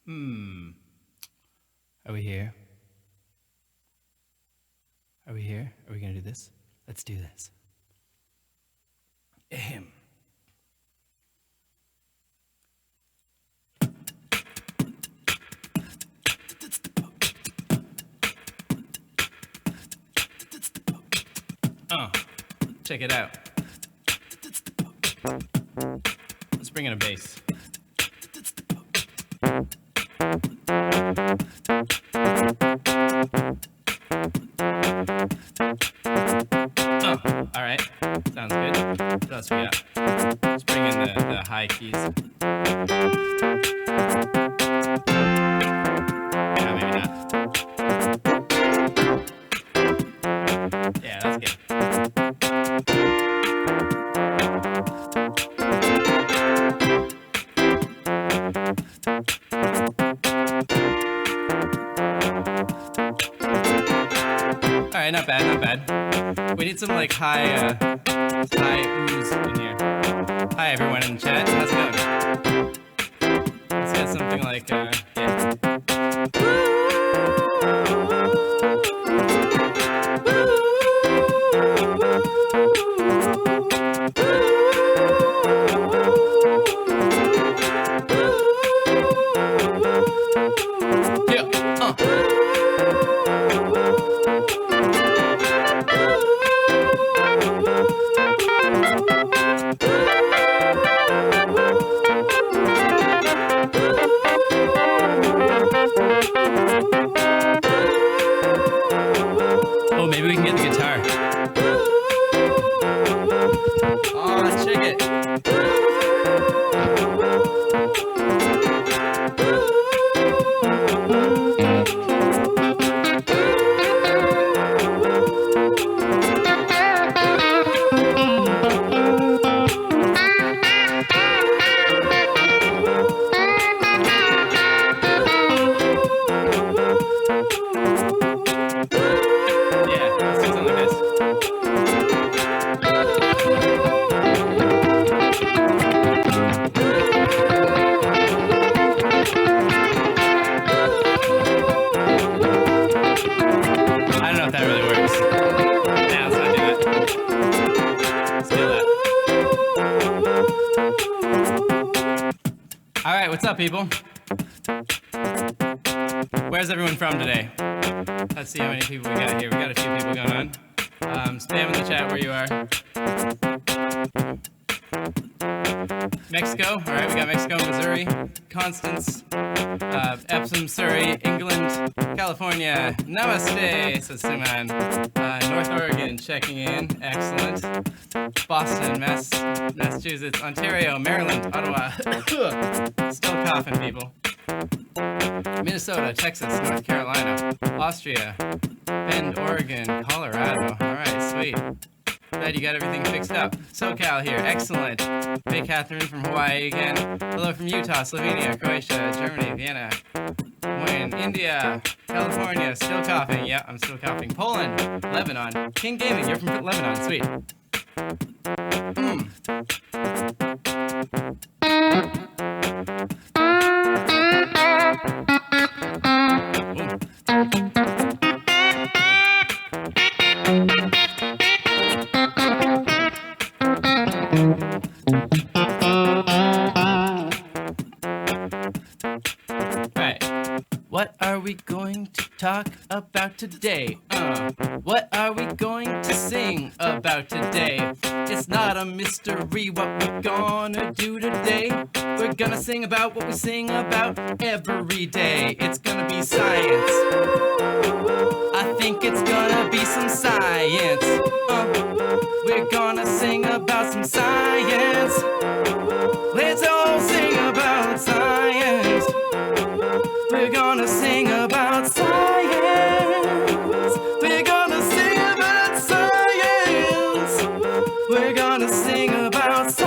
Hmm. Are we here? Are we here? Are we gonna do this? Let's do this. Ahem. Check it out. Let's bring in a bass. All right. Sounds good. What else we got? Let's bring in the high keys. Yeah, maybe not. Yeah, that's good. All right, not bad, not bad. We need some like high oohs in here. Hi everyone in the chat, how's it going? Let's get something like yeah. Maybe we can get the guitar. Oh, check it. What's up, people? Where's everyone from today? Let's see how many people we got here. We got a few people going on. Spam in the chat where you are. Mexico. All right, we got Mexico, Missouri, Constance, Epsom, Surrey, England, California. Namaste, says Suman. North Oregon checking in. Excellent. Boston, Massachusetts, Ontario, Maryland, Ottawa. Still coughing, people. Minnesota, Texas, North Carolina, Austria, Bend, Oregon, Colorado. All right, sweet. Glad you got everything fixed up. SoCal here, excellent. Hey, Catherine from Hawaii again. Hello from Utah, Slovenia, Croatia, Germany, Vienna, Wayne, India, California, still coughing. Yeah, I'm still coughing. Poland, Lebanon, King Gaming, you're from Lebanon, sweet. What are we going to talk about today? What are we going to sing about today? It's not a mystery what we're gonna do today. We're gonna sing about what we sing about every day. It's gonna be science. I think it's gonna be some science. We're gonna sing about some science. Let's all sing about science. We're gonna sing about science. We're gonna sing about science. We're gonna sing about science.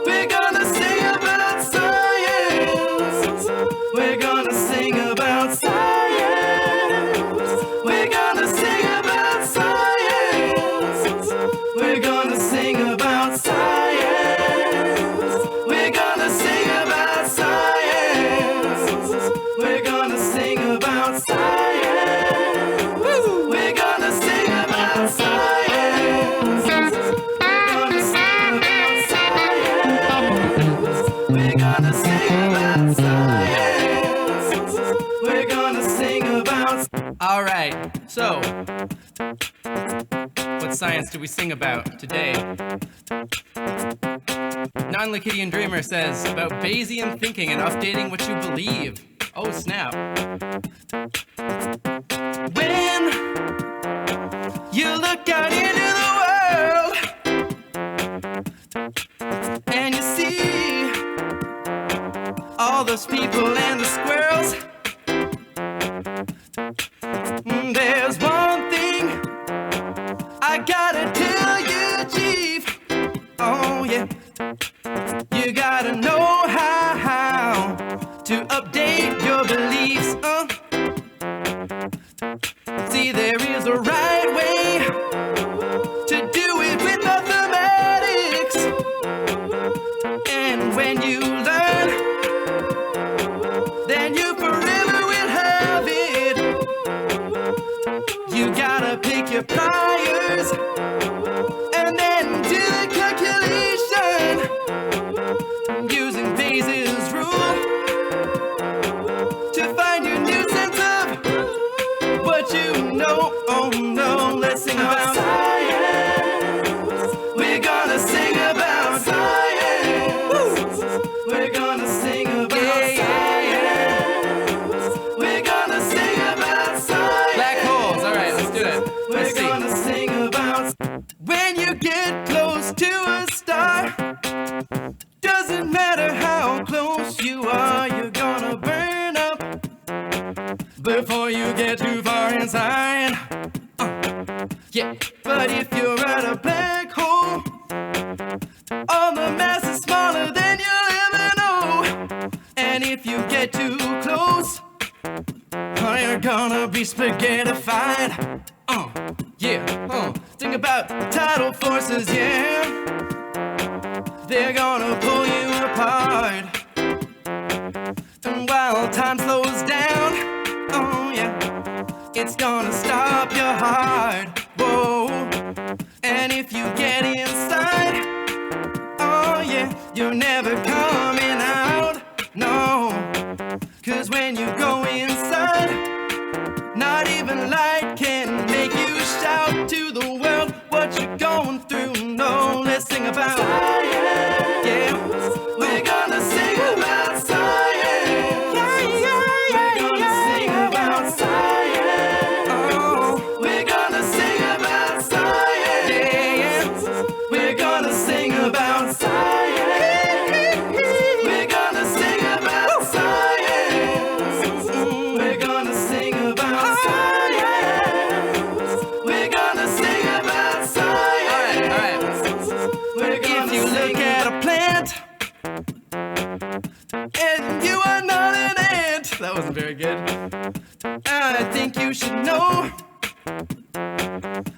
We're gonna sing about science. We're gonna sing about science. We're gonna sing about science. We're gonna sing right, so what science do we sing about today? Non-Liquidian Dreamer says about Bayesian thinking and updating what you believe. Oh, snap. When you look out into the world and you see all those people and the squirrels, there's one thing I gotta tell you, Chief. Oh yeah, you gotta know how to update your beliefs. See, there is a right way to do it with mathematics, and when you learn, then you forever will have it. You gotta pick your pliers and then do the calculation using Bayes' rule to find your new sense of what you know. Oh no, let's sing about science. We're gonna sing about science. We're gonna sing about science. We're gonna sing about science. Black holes, all right, let's do it. We're gonna sing about when you get close to a star. Doesn't matter how close you are, you're gonna burn up before you get too far inside. Yeah, but if you're at a black hole, all the mass is smaller than you'll ever know. And if you get too close, you're gonna be spaghettified. Yeah, think about tidal forces, yeah. They're gonna pull you apart. And while time slows down, oh yeah, it's gonna stop your heart. Whoa. And if you get inside, oh yeah, you're never coming out. No, 'cause when you go inside, not even light can make you shout to the world what you're going through. No, let's sing about science. Yeah, we're gonna sing about science. We're gonna sing about science. Oh, we're gonna sing about science. Yeah, we're gonna sing about science. We're gonna sing about science. We're gonna sing about science. We're gonna sing about science. All right. If you look at a plant and you are not an ant, that wasn't very good. I think you should know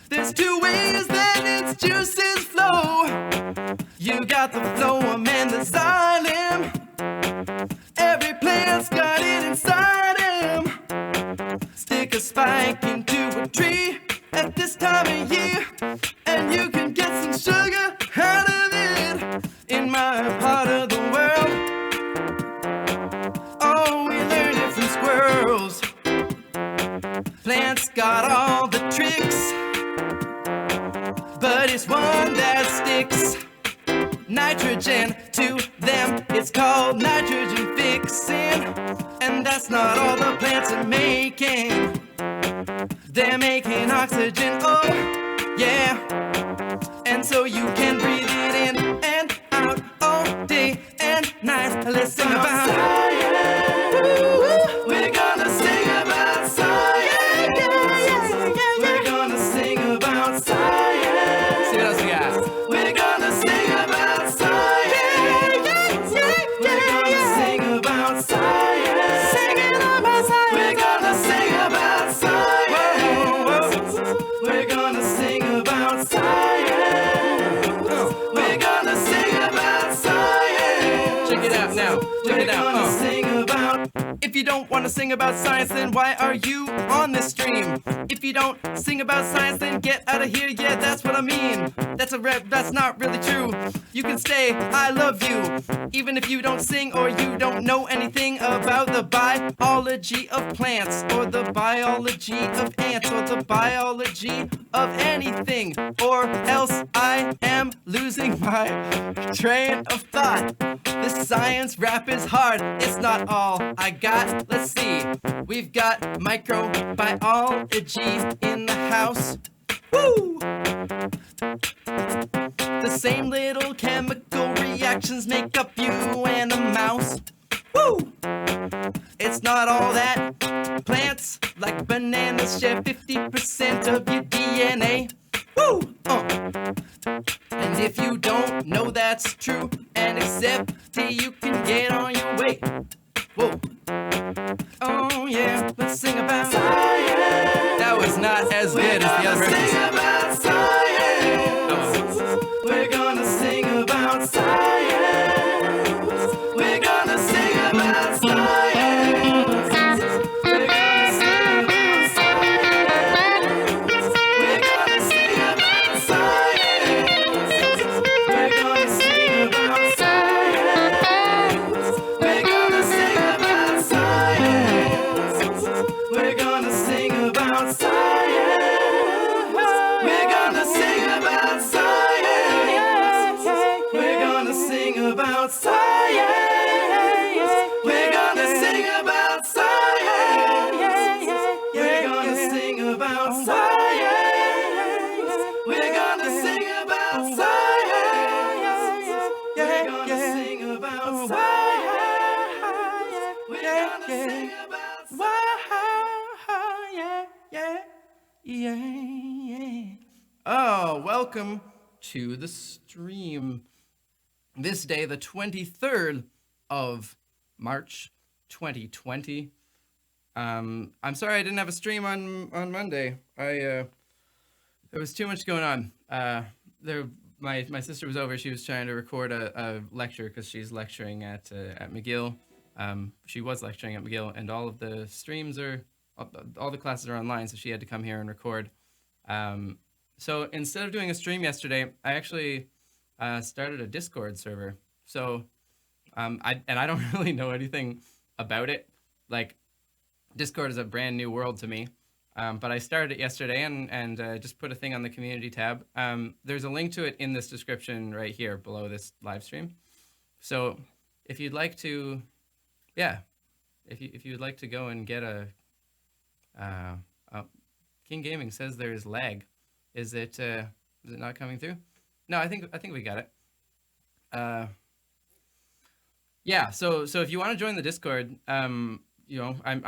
there's two ways that its juices flow. You got the phloem and the xylem. Every plant's got it inside him. Stick a spike into a tree at this time of year, and you can get some sugar out of it. In my part of the world, oh, we learned it from squirrels. Plants got all the tricks, but it's one that sticks. Nitrogen to them, it's called nitrogen fixing. And that's not all the plants are making. They're making oxygen, oh yeah. And so you can breathe it in and out all day and night. Let's sing about science. We're gonna sing about science. We're gonna sing about science. See what else we got? We're gonna sing about science. We're gonna sing about science. Singing about science. We're gonna sing about science. We're gonna sing about science. We're gonna sing about science. Check it out now. Check it out. don't want to sing about science, then why are you on this stream? If you don't sing about science, then get out of here. Yeah, that's what I mean. That's not really true. You can stay, I love you. Even if you don't sing or you don't know anything about the biology of plants, or the biology of ants, or the biology of anything, or else I am losing my train of thought. This science rap is hard, it's not all I got. Let's see, we've got microbiology in the house. Woo! The same little chemical reactions make up you and a mouse. Woo! It's not all that. Plants, like bananas, share 50% of your DNA. Woo! And if you don't know that's true and accept it, you can get on your way. Whoa. Oh yeah, let's sing about science. That was not as good as the other version. Sing about science. We're gonna sing about science. We're gonna sing about science. We're gonna sing about science. We're gonna sing about science. We're gonna sing about science. We're gonna sing about science. We're gonna sing about science. We're gonna sing about science. We're gonna sing about science. We're gonna sing about science. We're gonna sing about science. We're gonna sing about science. We're gonna sing about science. We're gonna sing about science. Oh, welcome to the stream. This day, the 23rd of March, 2020. I'm sorry I didn't have a stream on Monday. There was too much going on. My sister was over. She was trying to record a lecture because she's lecturing at McGill. She was lecturing at McGill, and all of the streams all the classes are online, so she had to come here and record. So instead of doing a stream yesterday, I actually started a Discord server. So I don't really know anything about it. Like, Discord is a brand new world to me. But I started it yesterday and just put a thing on the community tab. There's a link to it in this description right here below this live stream. So if you'd like to, if you'd like to go and get King Gaming says there's lag. Is it not coming through? No, I think we got it. So if you want to join the Discord, I'm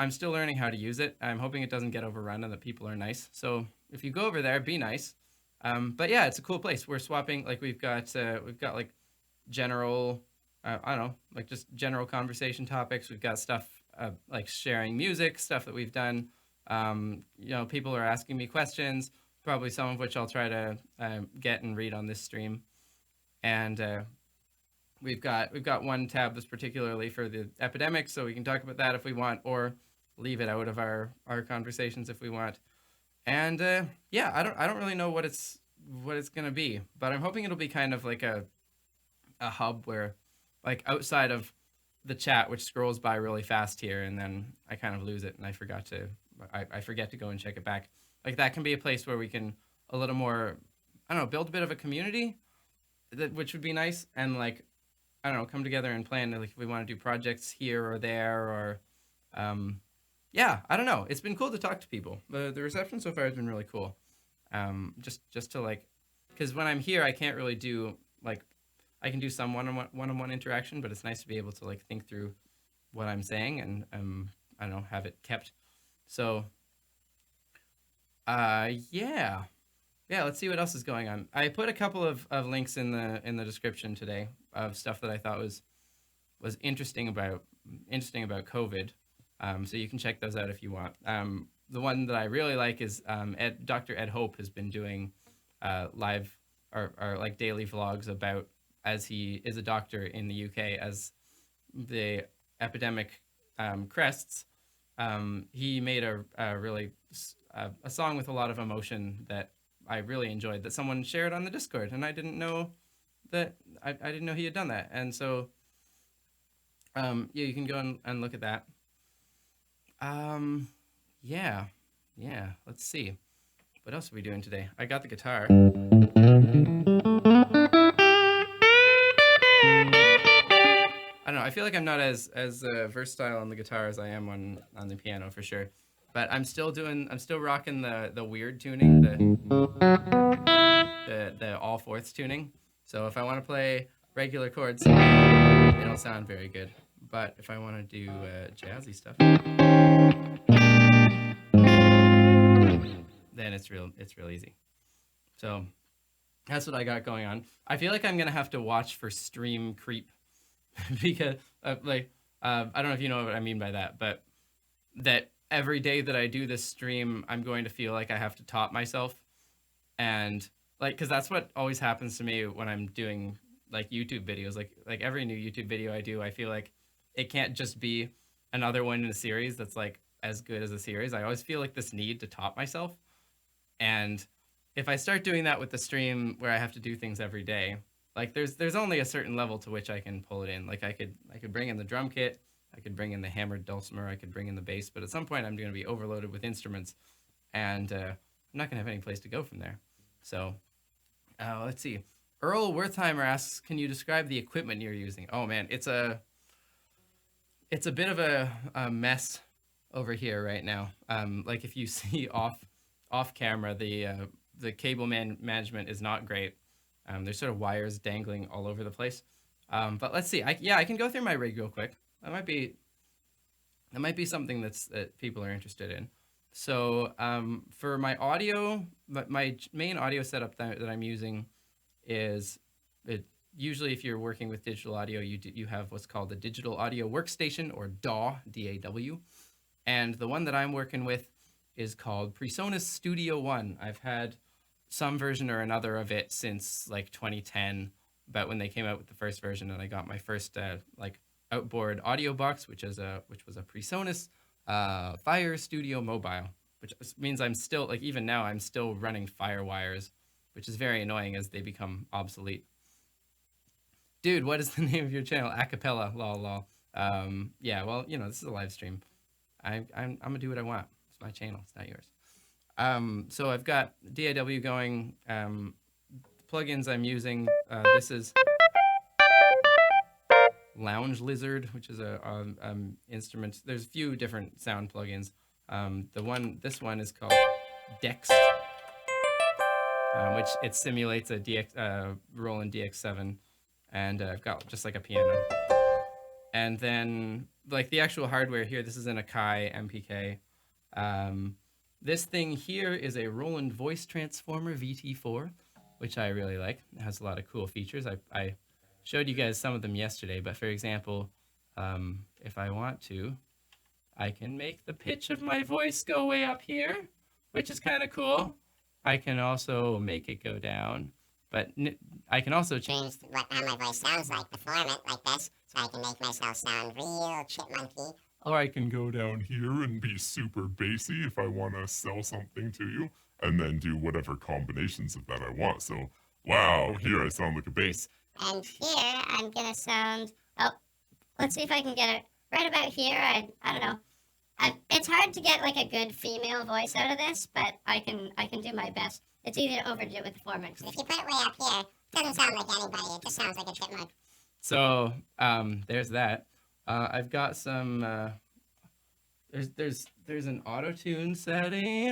still learning how to use it. I'm hoping it doesn't get overrun and that people are nice. So if you go over there, be nice. But yeah, it's a cool place. We're swapping, like we've got like general, I don't know, like just general conversation topics. We've got stuff like sharing music, stuff that we've done. People are asking me questions, probably some of which I'll try to get and read on this stream. And we've got one tab that's particularly for the epidemic, so we can talk about that if we want, or leave it out of our conversations if we want. And I don't really know what it's gonna be, but I'm hoping it'll be kind of like a hub where, like, outside of the chat, which scrolls by really fast here, and then I kind of lose it and I forget to go and check it back. Like, that can be a place where we can a little more, I don't know, build a bit of a community, which would be nice, and like, I don't know, come together and plan, like, if we want to do projects here or there, or I don't know. It's been cool to talk to people. The reception so far has been really cool. Just to, like, because when I'm here, I can't really do, like, I can do some one-on-one interaction, but it's nice to be able to, like, think through what I'm saying and I don't know, have it kept. So let's see what else is going on. I put a couple of links in the description today of stuff that I thought was interesting about COVID. So you can check those out if you want. The one that I really like is Dr. Ed Hope has been doing live or like daily vlogs about, as he is a doctor in the UK, as the epidemic crests, He made a really a song with a lot of emotion that I really enjoyed, that someone shared on the Discord, and I didn't know that I didn't know he had done that. And so yeah, you can go and look at that. Yeah, yeah. Let's see. What else are we doing today? I got the guitar. I don't know. I feel like I'm not as versatile on the guitar as I am on the piano for sure. But I'm still rocking the weird tuning, the all fourths tuning. So if I want to play regular chords, they don't sound very good. But if I want to do jazzy stuff, then it's real easy. So that's what I got going on. I feel like I'm gonna have to watch for stream creep because I don't know if you know what I mean by that, but that every day that I do this stream, I'm going to feel like I have to top myself, and like, because that's what always happens to me when I'm doing like YouTube videos. Like every new YouTube video I do, I feel like it can't just be another one in a series that's like as good as a series. I always feel like this need to top myself, and if I start doing that with the stream where I have to do things every day, like there's only a certain level to which I can pull it in. Like I could bring in the drum kit, I could bring in the hammered dulcimer, I could bring in the bass, but at some point I'm going to be overloaded with instruments, and I'm not going to have any place to go from there. So let's see. Earl Wertheimer asks, "Can you describe the equipment you're using?" Oh man, it's a bit of a mess over here right now. Like if you see off camera, the cable management is not great. There's sort of wires dangling all over the place. But let's see. I can go through my rig real quick. That might be something that people are interested in. So for my audio, my main audio setup that I'm using is it. Usually, if you're working with digital audio, you have what's called the Digital Audio Workstation, or DAW, DAW. And the one that I'm working with is called PreSonus Studio One. I've had some version or another of it since like 2010, about when they came out with the first version, and I got my first like outboard audio box, which was a PreSonus Fire Studio Mobile, which means I'm still, like, even now I'm still running Firewires, which is very annoying as they become obsolete. Dude, what is the name of your channel? Acapella, lol, lol. Yeah, well, this is a live stream. I'm gonna do what I want. It's my channel. It's not yours. So I've got DAW going. Plugins I'm using. This is Lounge Lizard, which is a instrument. There's a few different sound plugins. This one is called Dex, which it simulates a Roland DX7, and I've got just like a piano. And then like the actual hardware here, this is an Akai MPK. This thing here is a Roland Voice Transformer VT4, which I really like. It has a lot of cool features. I showed you guys some of them yesterday, but for example, if I want to, I can make the pitch of my voice go way up here, which is kind of cool. I can also make it go down, but I can also change how my voice sounds like, perform it like this, so I can make myself sound real chipmunky. Or I can go down here and be super bassy if I want to sell something to you, and then do whatever combinations of that I want. So, wow, here I sound like a bass. And here I'm gonna sound, let's see if I can get it right about here. I don't know. It's hard to get like a good female voice out of this, but I can do my best. It's easy to overdo it with the formants. If you put it way up here, it doesn't sound like anybody. It just sounds like a chipmunk. So there's that. I've got some. There's an auto-tune setting.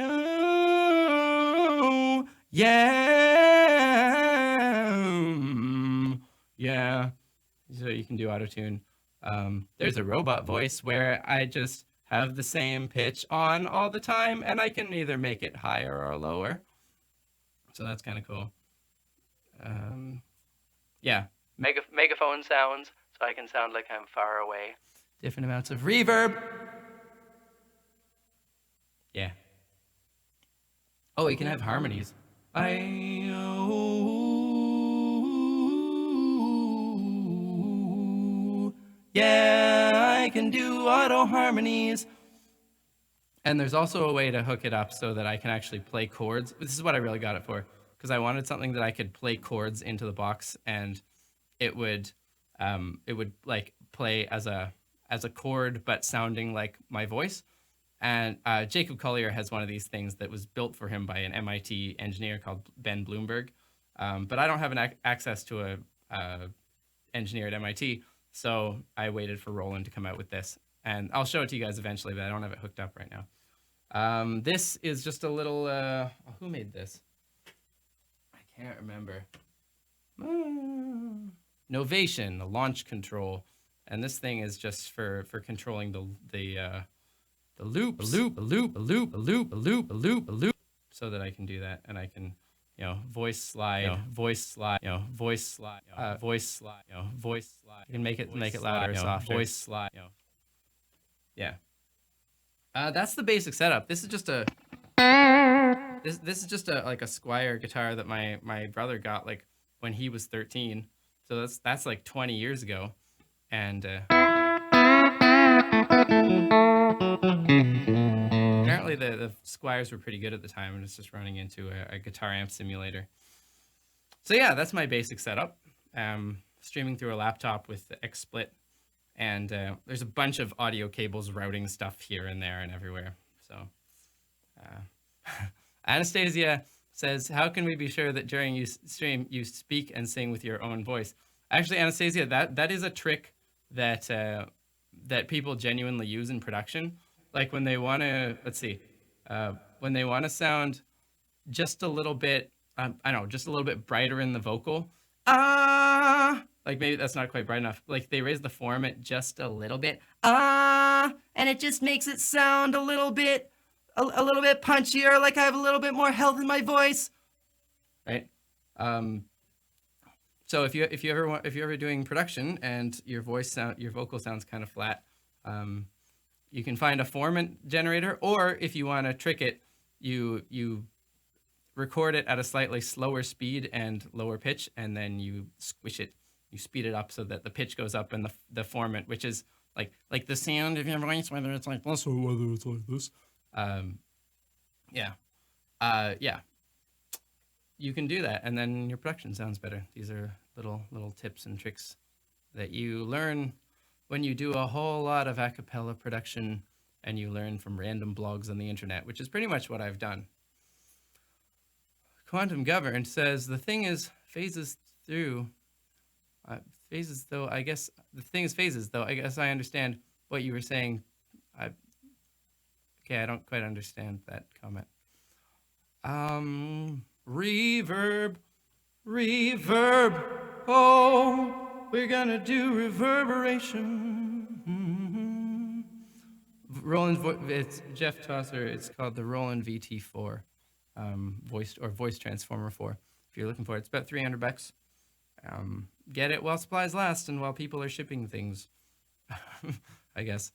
Oh, yeah. So you can do auto-tune. There's a robot voice where I just have the same pitch on all the time, and I can either make it higher or lower. So that's kind of cool. Yeah, megaphone sounds, so I can sound like I'm far away. Different amounts of reverb. Yeah. Oh, you can have harmonies. Yeah, I can do auto harmonies. And there's also a way to hook it up so that I can actually play chords. This is what I really got it for, because I wanted something that I could play chords into the box, and it would like play as a chord, but sounding like my voice. And Jacob Collier has one of these things that was built for him by an MIT engineer called Ben Bloomberg. But I don't have access to a engineer at MIT, so I waited for Roland to come out with this. And I'll show it to you guys eventually, but I don't have it hooked up right now. This is just a little, who made this? I can't remember. Novation, the launch control. And this thing is just for controlling the loops, a loop, so that I can do that. And I can, voice slide. You can make it louder, softer. Voice slide, Yeah. That's the basic setup. This is just a like a Squier guitar that my brother got like when he was 13. So that's like 20 years ago. And apparently the Squiers were pretty good at the time, and it's just running into a guitar amp simulator. So yeah, that's my basic setup. Streaming through a laptop with the XSplit. And there's a bunch of audio cables routing stuff here and there and everywhere. So Anastasia says, how can we be sure that during you stream you speak and sing with your own voice? Actually, Anastasia, that is a trick that that people genuinely use in production. Like when they want to, when they want to sound just a little bit, just a little bit brighter in the vocal. Like maybe that's not quite bright enough. Like they raise the formant just a little bit. And it just makes it sound a little bit punchier, like I have a little bit more health in my voice. Right? So if you're ever doing production and your vocal sounds kind of flat, you can find a formant generator, or if you want to trick it, you record it at a slightly slower speed and lower pitch, and then you squish it. You speed it up so that the pitch goes up, and the formant, which is like the sound of your voice, whether it's like this or whether it's like this. You can do that, and then your production sounds better. These are little tips and tricks that you learn when you do a whole lot of a cappella production, and you learn from random blogs on the internet, which is pretty much what I've done. Quantum Governed says the thing is phases though. I guess the thing is phases though. I guess I understand what you were saying. I don't quite understand that comment. Reverb. Oh, we're gonna do reverberation. It's Jeff Tosser. It's called the Roland VT4, voice transformer 4. If you're looking for it, it's about $300. Get it while supplies last and while people are shipping things, I guess.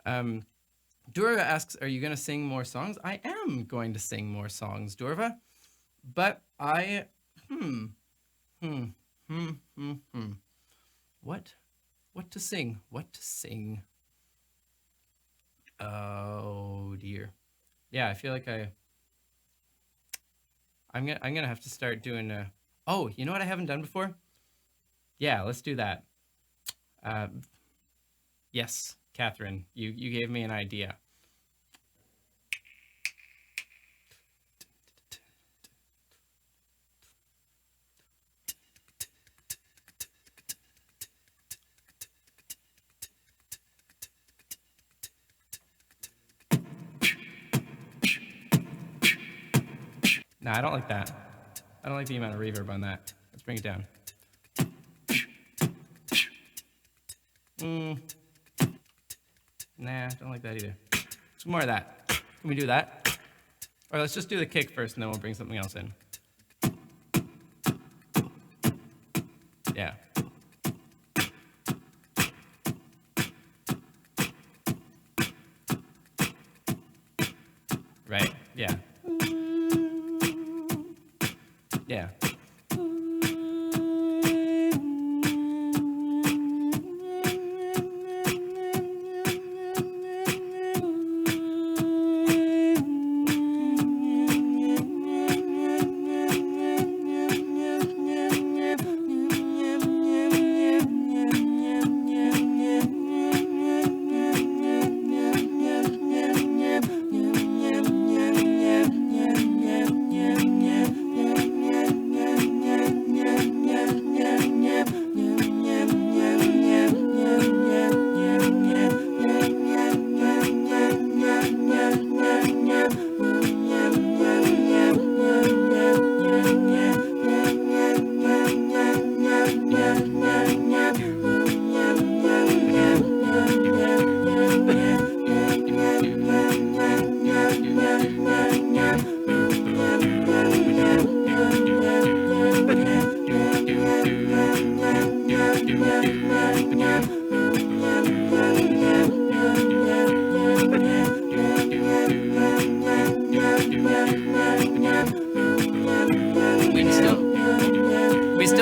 Durva asks, are you going to sing more songs? I am going to sing more songs, Durva, but What to sing? Oh dear. Yeah, I feel like I'm gonna have to start doing oh, you know what I haven't done before? Yeah, let's do that. Yes, Catherine, you gave me an idea. Nah, I don't like that. I don't like the amount of reverb on that. Let's bring it down. Nah, don't like that either. Some more of that. Can we do that? Or let's just do the kick first and then we'll bring something else in. Yeah. Right? Yeah. Yeah.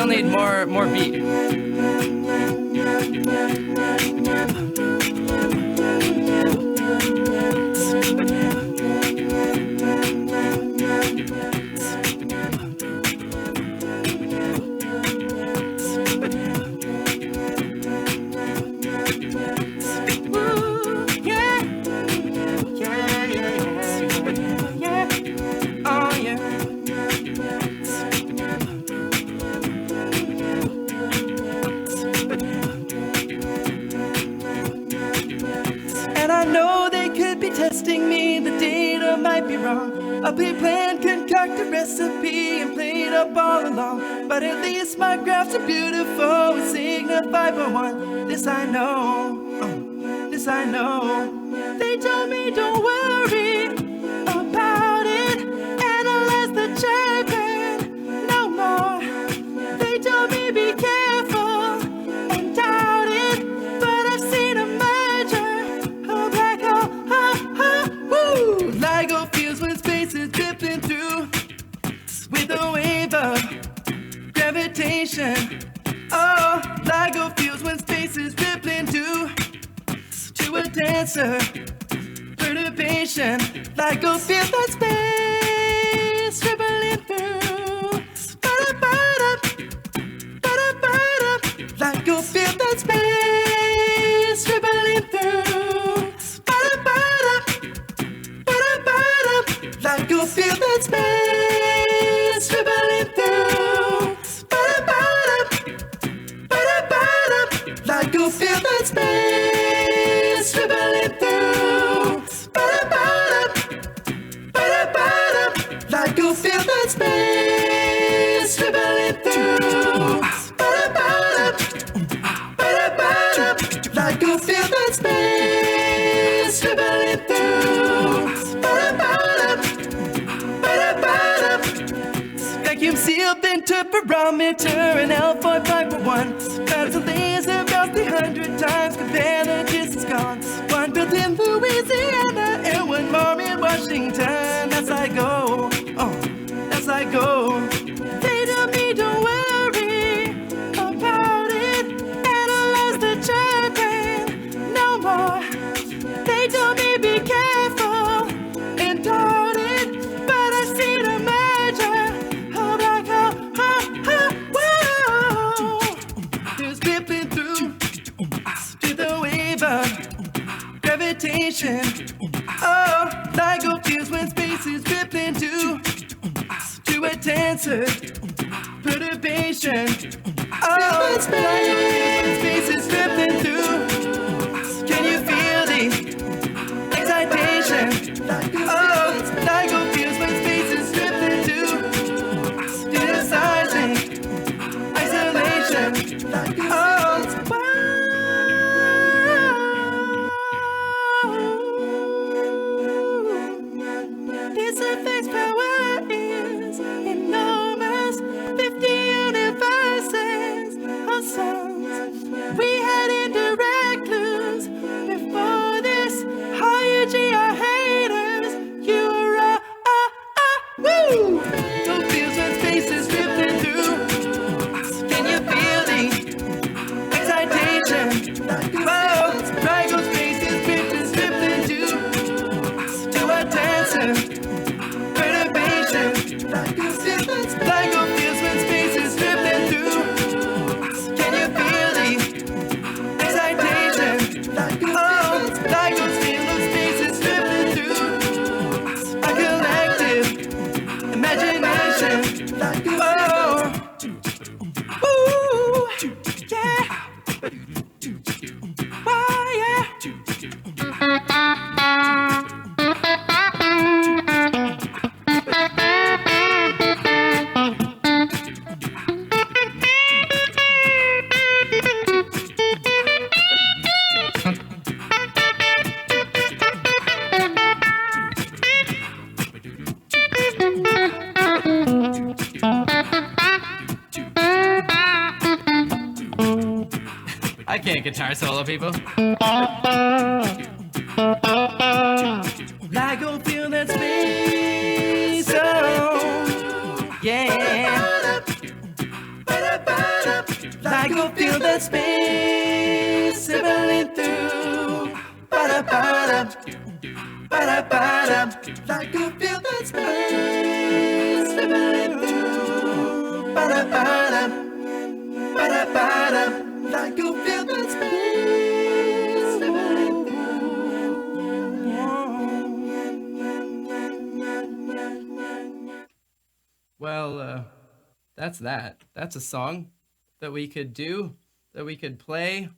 still need more beat. Testing me, the data might be wrong. A pre-planned, concocted recipe and played up all along. But at least my graphs are beautiful and signify by one. This I know, this I know. They told me don't worry about it, analyze the JPEG no more. They told me be careful and doubt it, but I've seen a merger, a black hole. Woo! LIGO feels when space is drifting through with a wave of gravitation. Oh, LIGO feels when space is rippling to a dancer. Perturbation, LIGO feels that space rippling through. LIGO feels that space rippling through. LIGO feels that space rippling through. LIGO feels that space rippling through. LIGO feels that space rippling through. LIGO feels that space rippling through. Vacuum sealed interferometer and L4.1. Times a laser about 300 times. Compare the distance gone. One built in Louisiana and one more in Washington. As I go, as I go. They tell me don't worry about it. Analyze the JPEG no more. They told me be careful and doubt it, but I've seen a merger. Oh, black hole, whoa. There's rippling through to the wave of gravitation. Oh, LIGO feels when space is rippling to a dancer. Perturbation. Oh, LIGO feels when space is rippling through. Can you feel the excitation? Oh, LIGO feels when space is rippling to the seismic isolation. Oh, wow. This affects power is enormous. 50 universes of suns. We had indirect clues before this. How you GR haters, you're woo! Don't feel when space is rippling through. Can you feel the excitation? Oh, LIGO space is rippling to a dancer. Perturbation. LIGO feels when space is rippling through. Can you feel the excitation? Oh, LIGO space is rippling through a collective imagination. Oh, ooh, yeah. Oh, yeah. I can't guitar solo, people. LIGO feel that space, oh, yeah. that space sibling through. Ba-da-ba-da, ba-da-ba-da. Like you feel that space sibling through. Ba-da-ba-da, ba-da-ba-da. Like you feel that space sibling through. Well, that's that. That's a song that we could do, that we could play,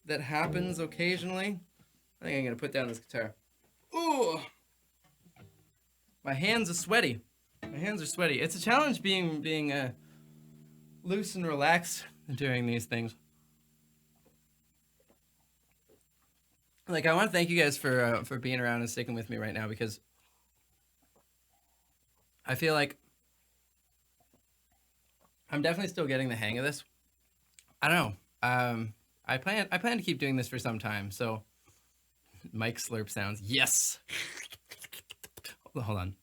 that happens occasionally. I think I'm gonna put down this guitar. Ooh, my hands are sweaty. My hands are sweaty. It's a challenge being loose and relaxed during these things. Like, I want to thank you guys for being around and sticking with me right now, because I feel like I'm definitely still getting the hang of this. I don't know. I plan to keep doing this for some time. So, mic slurp sounds. Yes. Hold on.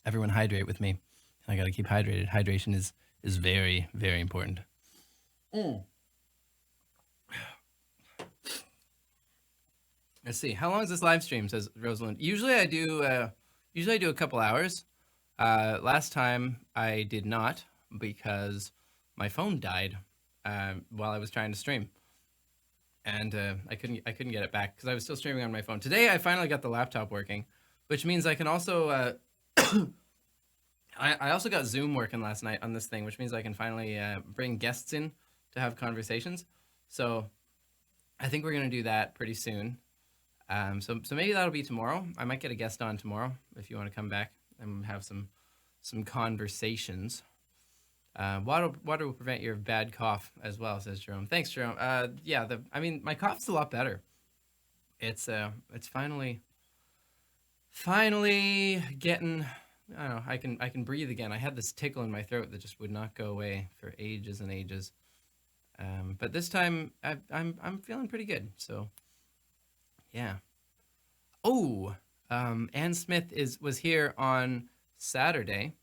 Everyone hydrate with me. I gotta keep hydrated. Hydration is very, very important. Let's see. How long is this live stream? Says Rosalind. Usually I do a couple hours. Last time I did not, because my phone died while I was trying to stream, and I couldn't get it back because I was still streaming on my phone. Today I finally got the laptop working, which means I can also I also got Zoom working last night on this thing, which means I can finally bring guests in to have conversations. So I think we're gonna do that pretty soon. So maybe that'll be tomorrow. I might get a guest on tomorrow if you want to come back and have some conversations. Water will prevent your bad cough as well, says Jerome. Thanks, Jerome. Yeah, my cough's a lot better. It's finally getting. I don't know. I can breathe again. I had this tickle in my throat that just would not go away for ages and ages. But this time I'm feeling pretty good. So. Yeah. Oh, Ann Smith was here on Saturday,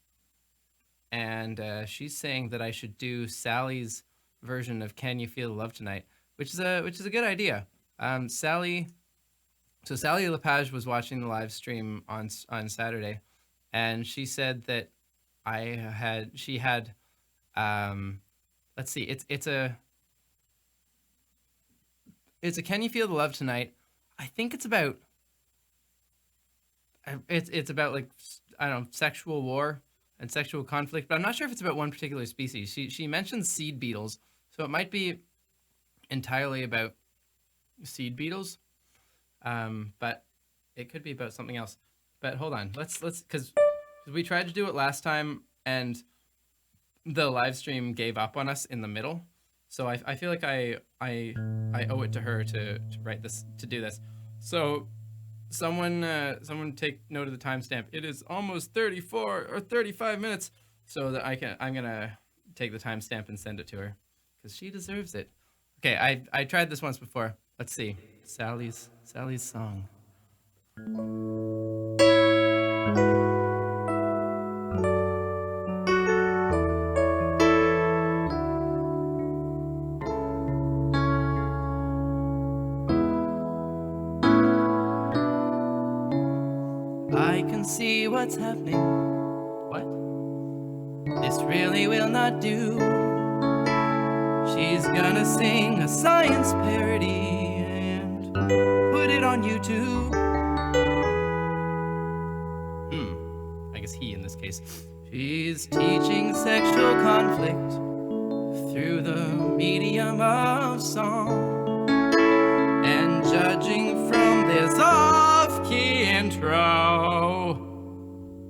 and she's saying that I should do Sally's version of "Can You Feel the Love Tonight," which is a good idea. Sally Lepage was watching the live stream on Saturday, and she said that she had let's see, it's a "Can You Feel the Love Tonight." I think it's about like, I don't know, sexual war and sexual conflict, but I'm not sure if it's about one particular species. She mentions seed beetles, so it might be entirely about seed beetles, but it could be about something else. But hold on, let's because we tried to do it last time and the live stream gave up on us in the middle. So I feel like I owe it to her to write this, to do this. So someone take note of the timestamp. It is almost 34 or 35 minutes, so that I'm gonna take the timestamp and send it to her because she deserves it. Okay, I tried this once before. Let's see. Sally's song. I can see what's happening. What? This really will not do. She's gonna sing a science parody and put it on YouTube. I guess he in this case. She's teaching sexual conflict through the medium of song and judging from this off-key intro.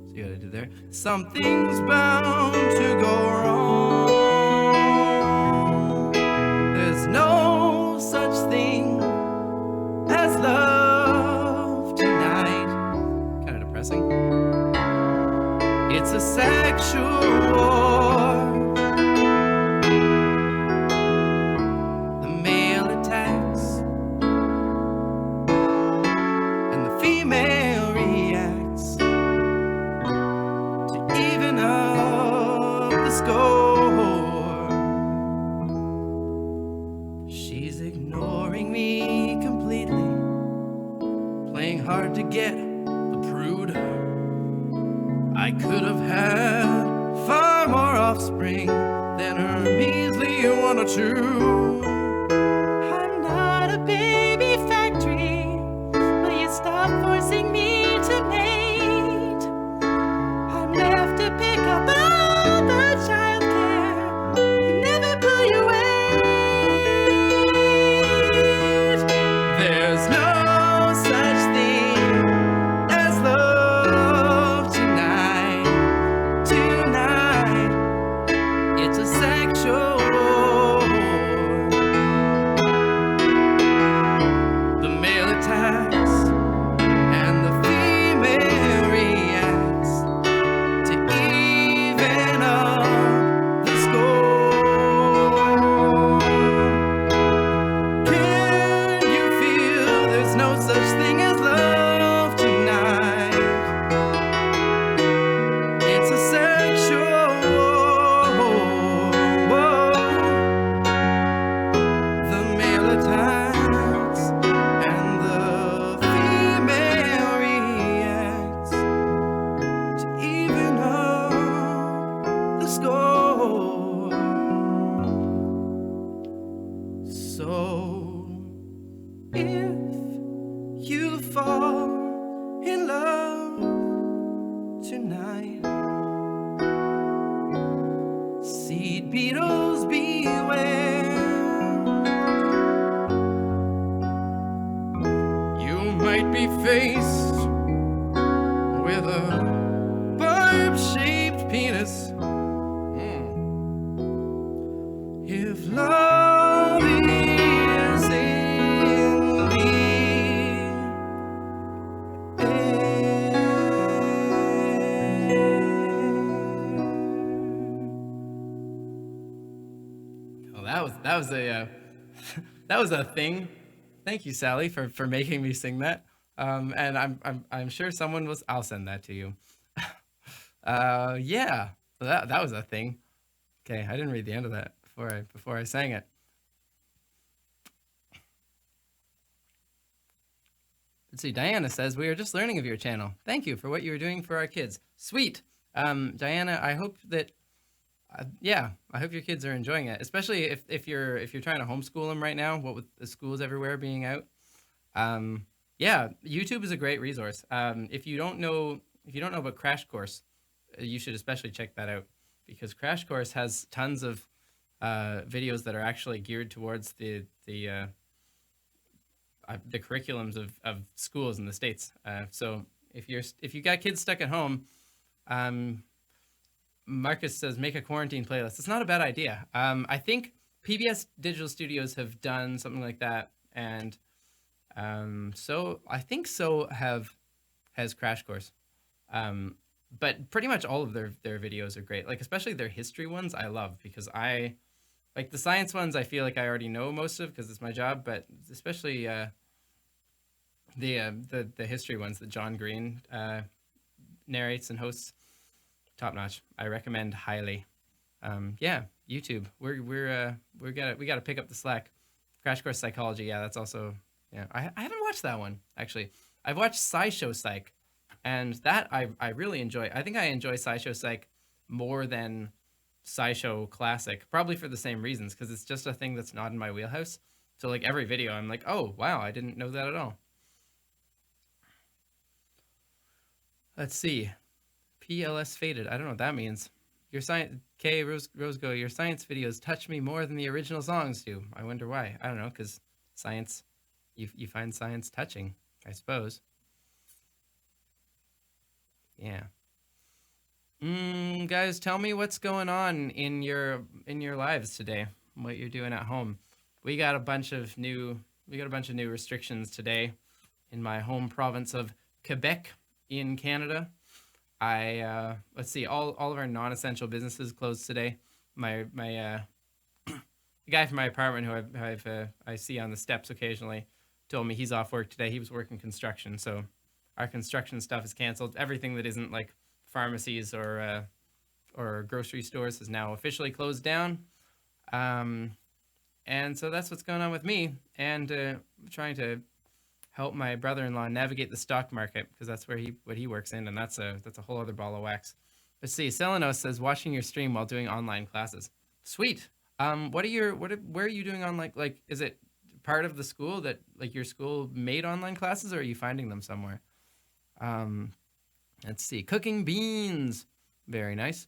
So you gotta do there. Something's bound to go wrong. There's no such thing as love tonight. Kind of depressing. It's a sexual war. The male attacks and the female reacts. me completely, playing hard to get the prude. I could have had far more offspring than her measly one or two. I'm not a baby factory. Will you stop forcing me to mate? I'm left to pick up all the childcare. You never pull your weight. There's no such thing as love tonight. Tonight, it's a sexual war. The male attacks and the female reacts to even up the score. Can you feel there's no such thing as love tonight? It's a sexual war. The male attacks and the female reacts to even up the score. So if you fall in love tonight, seed beetles beware. You might be faced with a barb-shaped penis. If love is in the Oh, that was a that was a thing. Thank you, Sally, for making me sing that. And I'm sure someone was. I'll send that to you. Yeah. So that was a thing. Okay, I didn't read the end of that before I sang it. Let's see. Diana says we are just learning of your channel. Thank you for what you are doing for our kids. Sweet. Diana, I hope that. Yeah, I hope your kids are enjoying it, especially if you're trying to homeschool them right now. What with the schools everywhere being out, yeah, YouTube is a great resource. If you don't know about Crash Course, you should especially check that out, because Crash Course has tons of videos that are actually geared towards the curriculums of schools in the States. So if you got kids stuck at home, Marcus says, make a quarantine playlist. It's not a bad idea. I think PBS Digital Studios have done something like that, and so I think so has Crash Course. But pretty much all of their videos are great. Like especially their history ones, I love, because I like the science ones. I feel like I already know most of because it's my job, but especially the history ones that John Green narrates and hosts. Top notch. I recommend highly. Yeah, YouTube. We gotta pick up the slack. Crash Course Psychology. Yeah, that's also. Yeah, I haven't watched that one actually. I've watched SciShow Psych, and that I really enjoy. I think I enjoy SciShow Psych more than SciShow Classic, probably for the same reasons, because it's just a thing that's not in my wheelhouse. So like every video, I'm like, oh wow, I didn't know that at all. Let's see. PLS faded. I don't know what that means. Your science, K Rosego, your science videos touch me more than the original songs do. I wonder why. I don't know, because science, you find science touching, I suppose. Yeah. Guys, tell me what's going on in your lives today. What you're doing at home. We got a bunch of new restrictions today in my home province of Quebec in Canada. Let's see, all of our non-essential businesses closed today. My the guy from my apartment who I see on the steps occasionally told me he's off work today. He was working construction, so our construction stuff is canceled. Everything that isn't like pharmacies or grocery stores is now officially closed down. And so that's what's going on with me, and trying to help my brother-in-law navigate the stock market, because that's where he works in, and that's a whole other ball of wax. Let's see. Selenos says watching your stream while doing online classes. Sweet. Where are you doing online? Like, is it part of the school that like your school made online classes, or are you finding them somewhere? Let's see. Cooking beans. Very nice.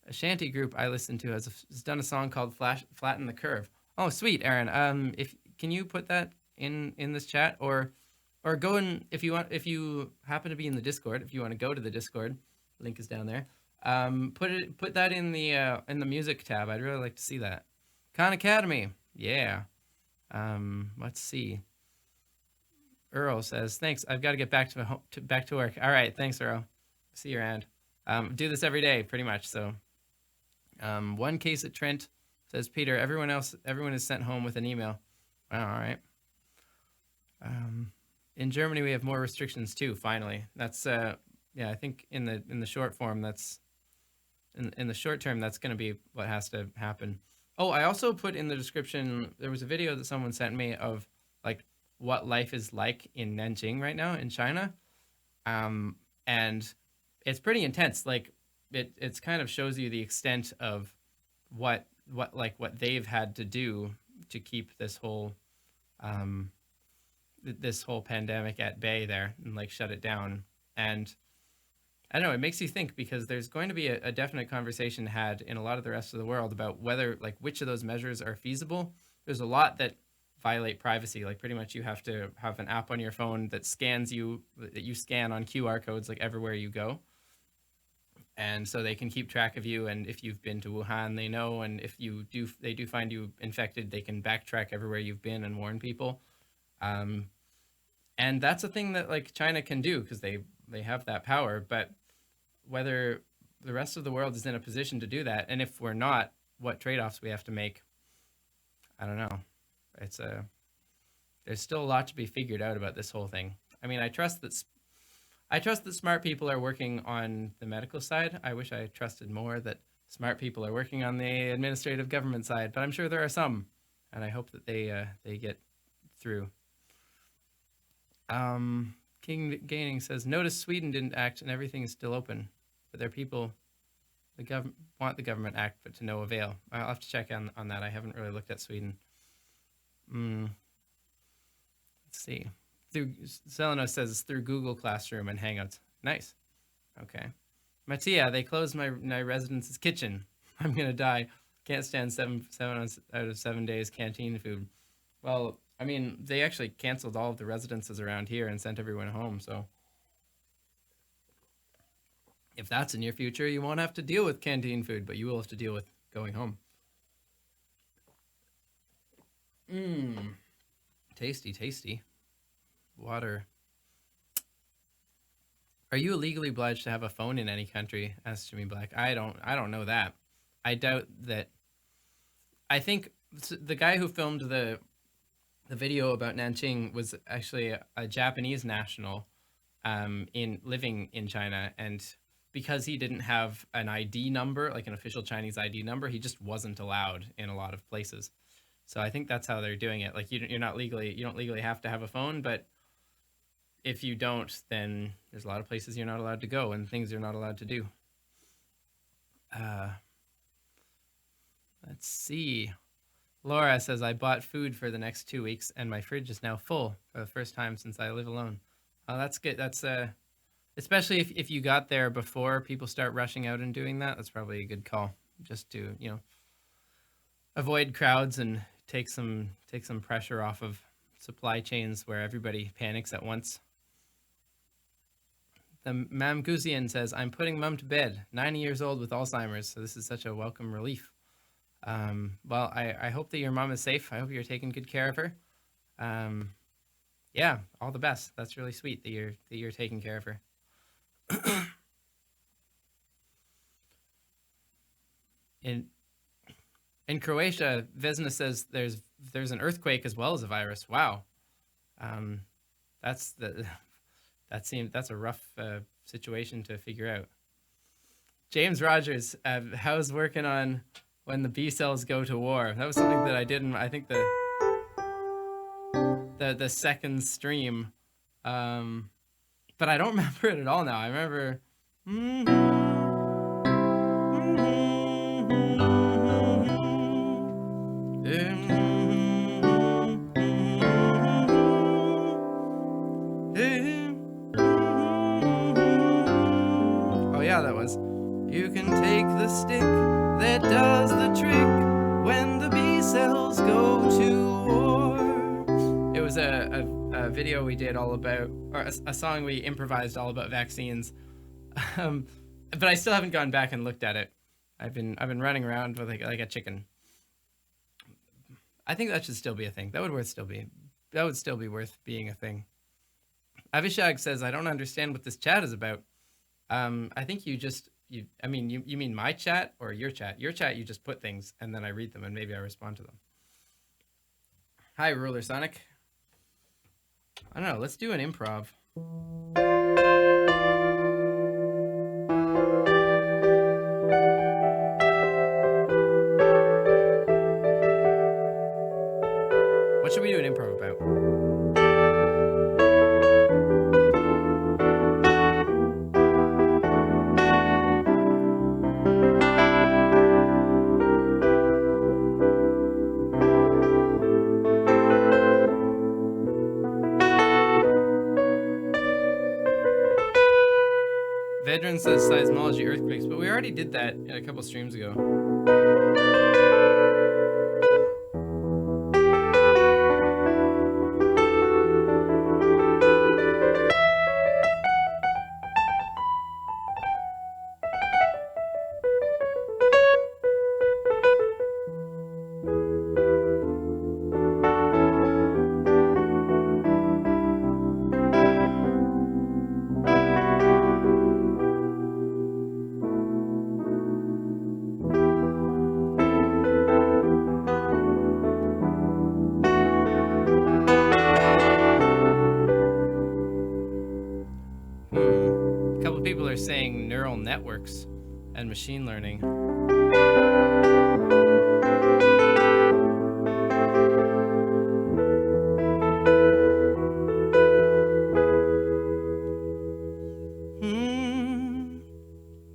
A shanty group I listen to has done a song called Flatten the Curve. Oh, sweet, Aaron. If can you put that in this chat, or go in if you happen to be in the Discord, if you want to go to the Discord, link is down there. Put that in the music tab. I'd really like to see that. Khan Academy. Yeah. Let's see. Earl says, "Thanks. I've got to get back to work." All right. Thanks, Earl. See you around. Do this every day, pretty much. So, one case at Trent, says Peter. Everyone is sent home with an email. Wow. All right. In Germany, we have more restrictions too. Finally, that's yeah. I think in the short form, that's in the short term, that's going to be what has to happen. Oh, I also put in the description. There was a video that someone sent me of like what life is like in Nanjing right now in China, and it's pretty intense. Like it's kind of shows you the extent of what they've had to do to keep this whole pandemic at bay there and like shut it down. And I don't know, it makes you think, because there's going to be a definite conversation had in a lot of the rest of the world about whether like which of those measures are feasible. There's a lot that violate privacy. Like pretty much you have to have an app on your phone that scans you, that you scan on QR codes like everywhere you go. And so they can keep track of you, and if you've been to Wuhan, they know, and if they do find you infected, they can backtrack everywhere you've been and warn people. And that's a thing that like China can do because they have that power. But whether the rest of the world is in a position to do that, and if we're not, what trade-offs we have to make, I don't know. There's still a lot to be figured out about this whole thing. I mean, I trust that smart people are working on the medical side. I wish I trusted more that smart people are working on the administrative government side, but I'm sure there are some, and I hope that they get through. King Gaining says, notice Sweden didn't act and everything is still open, but their people want the government act, but to no avail. I'll have to check on that. I haven't really looked at Sweden. Let's see. Seleno says it's through Google Classroom and Hangouts. Nice. Okay. Mattia, they closed my residence's kitchen. I'm gonna die. Can't stand 7 out of 7 days canteen food. Well, I mean, they actually canceled all of the residences around here and sent everyone home. So if that's in your future, you won't have to deal with canteen food, but you will have to deal with going home. Tasty, tasty. Water. Are you legally obliged to have a phone in any country? Asked Jimmy Black. I don't know that. I doubt that. I think the guy who filmed the video about Nanjing was actually a Japanese national living in China, and because he didn't have an ID number, like an official Chinese ID number, he just wasn't allowed in a lot of places. So I think that's how they're doing it. Like you don't legally have to have a phone, but if you don't, then there's a lot of places you're not allowed to go and things you're not allowed to do. Let's see. Laura says, I bought food for the next 2 weeks and my fridge is now full for the first time since I live alone. Oh, that's good. That's especially if you got there before people start rushing out and doing that, that's probably a good call, just to, avoid crowds and take some pressure off of supply chains where everybody panics at once. The Mam Guzian says, I'm putting Mum to bed, 90 years old with Alzheimer's, so this is such a welcome relief. Well, I hope that your mom is safe. I hope you're taking good care of her. Yeah, all the best. That's really sweet that you're taking care of her. In Croatia, Vesna says there's an earthquake as well as a virus. Wow, that's a rough situation to figure out. James Rogers, how's working on when the B cells go to war. That was something that I did in, I think, the second stream. But I don't remember it at all now. I remember. Oh yeah, that was. You can take the stick that does the trick when the B cells go to war. It was a video we did all about, or a song we improvised all about vaccines. But I still haven't gone back and looked at it. I've been running around with like a chicken. I think that should still be a thing. That would still be worth being a thing. Avishag says, I don't understand what this chat is about. I think you mean my chat or your chat? Your chat, you just put things and then I read them and maybe I respond to them. Hi, Ruler Sonic. I don't know, let's do an improv. What should we do an improv about? Vedran says seismology earthquakes, but we already did that a couple streams ago. A couple people are saying neural networks and machine learning.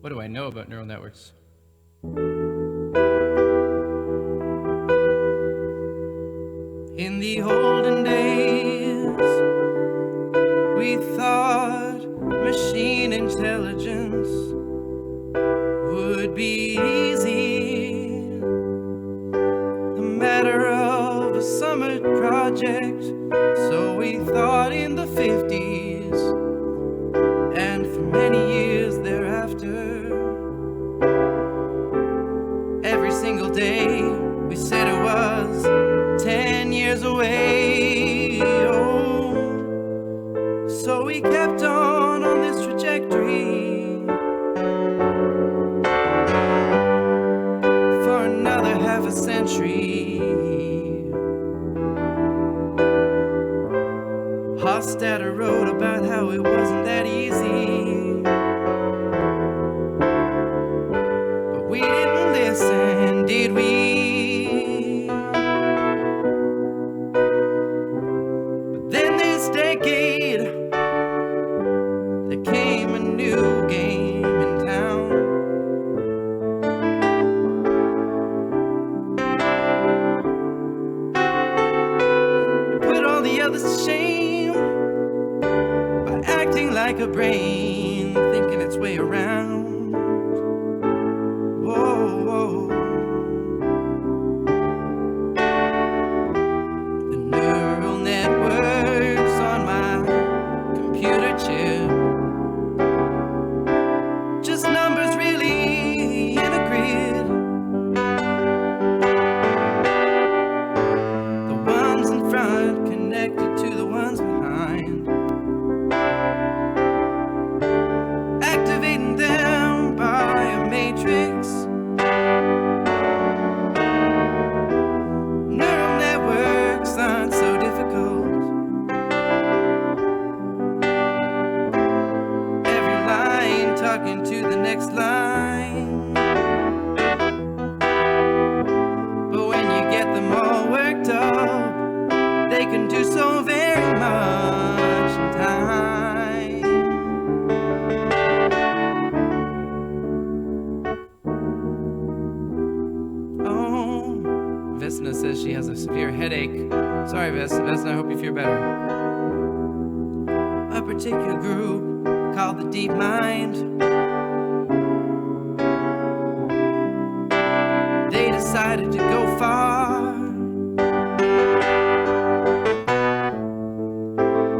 What do I know about neural networks? In the olden days, we thought machine intelligence would be easy, a matter of a summer project. So we thought in the 50s, and for many years thereafter, every single day we said it was 10 years away. Oh, so we kept on this trajectory for another half a century. Hofstadter wrote about how it wasn't that easy, but we didn't listen, did we? But then this decade, there came a new game in town. It put all the others to shame by acting like a brain, thinking its way around. Whoa, whoa. The neural networks on my computer chip, just numbers really in a grid. The ones in front connected to the ones behind, activating them by a matrix. Neural networks aren't so difficult. Every line talking to the next line. particular group called the Deep Mind. They decided to go far.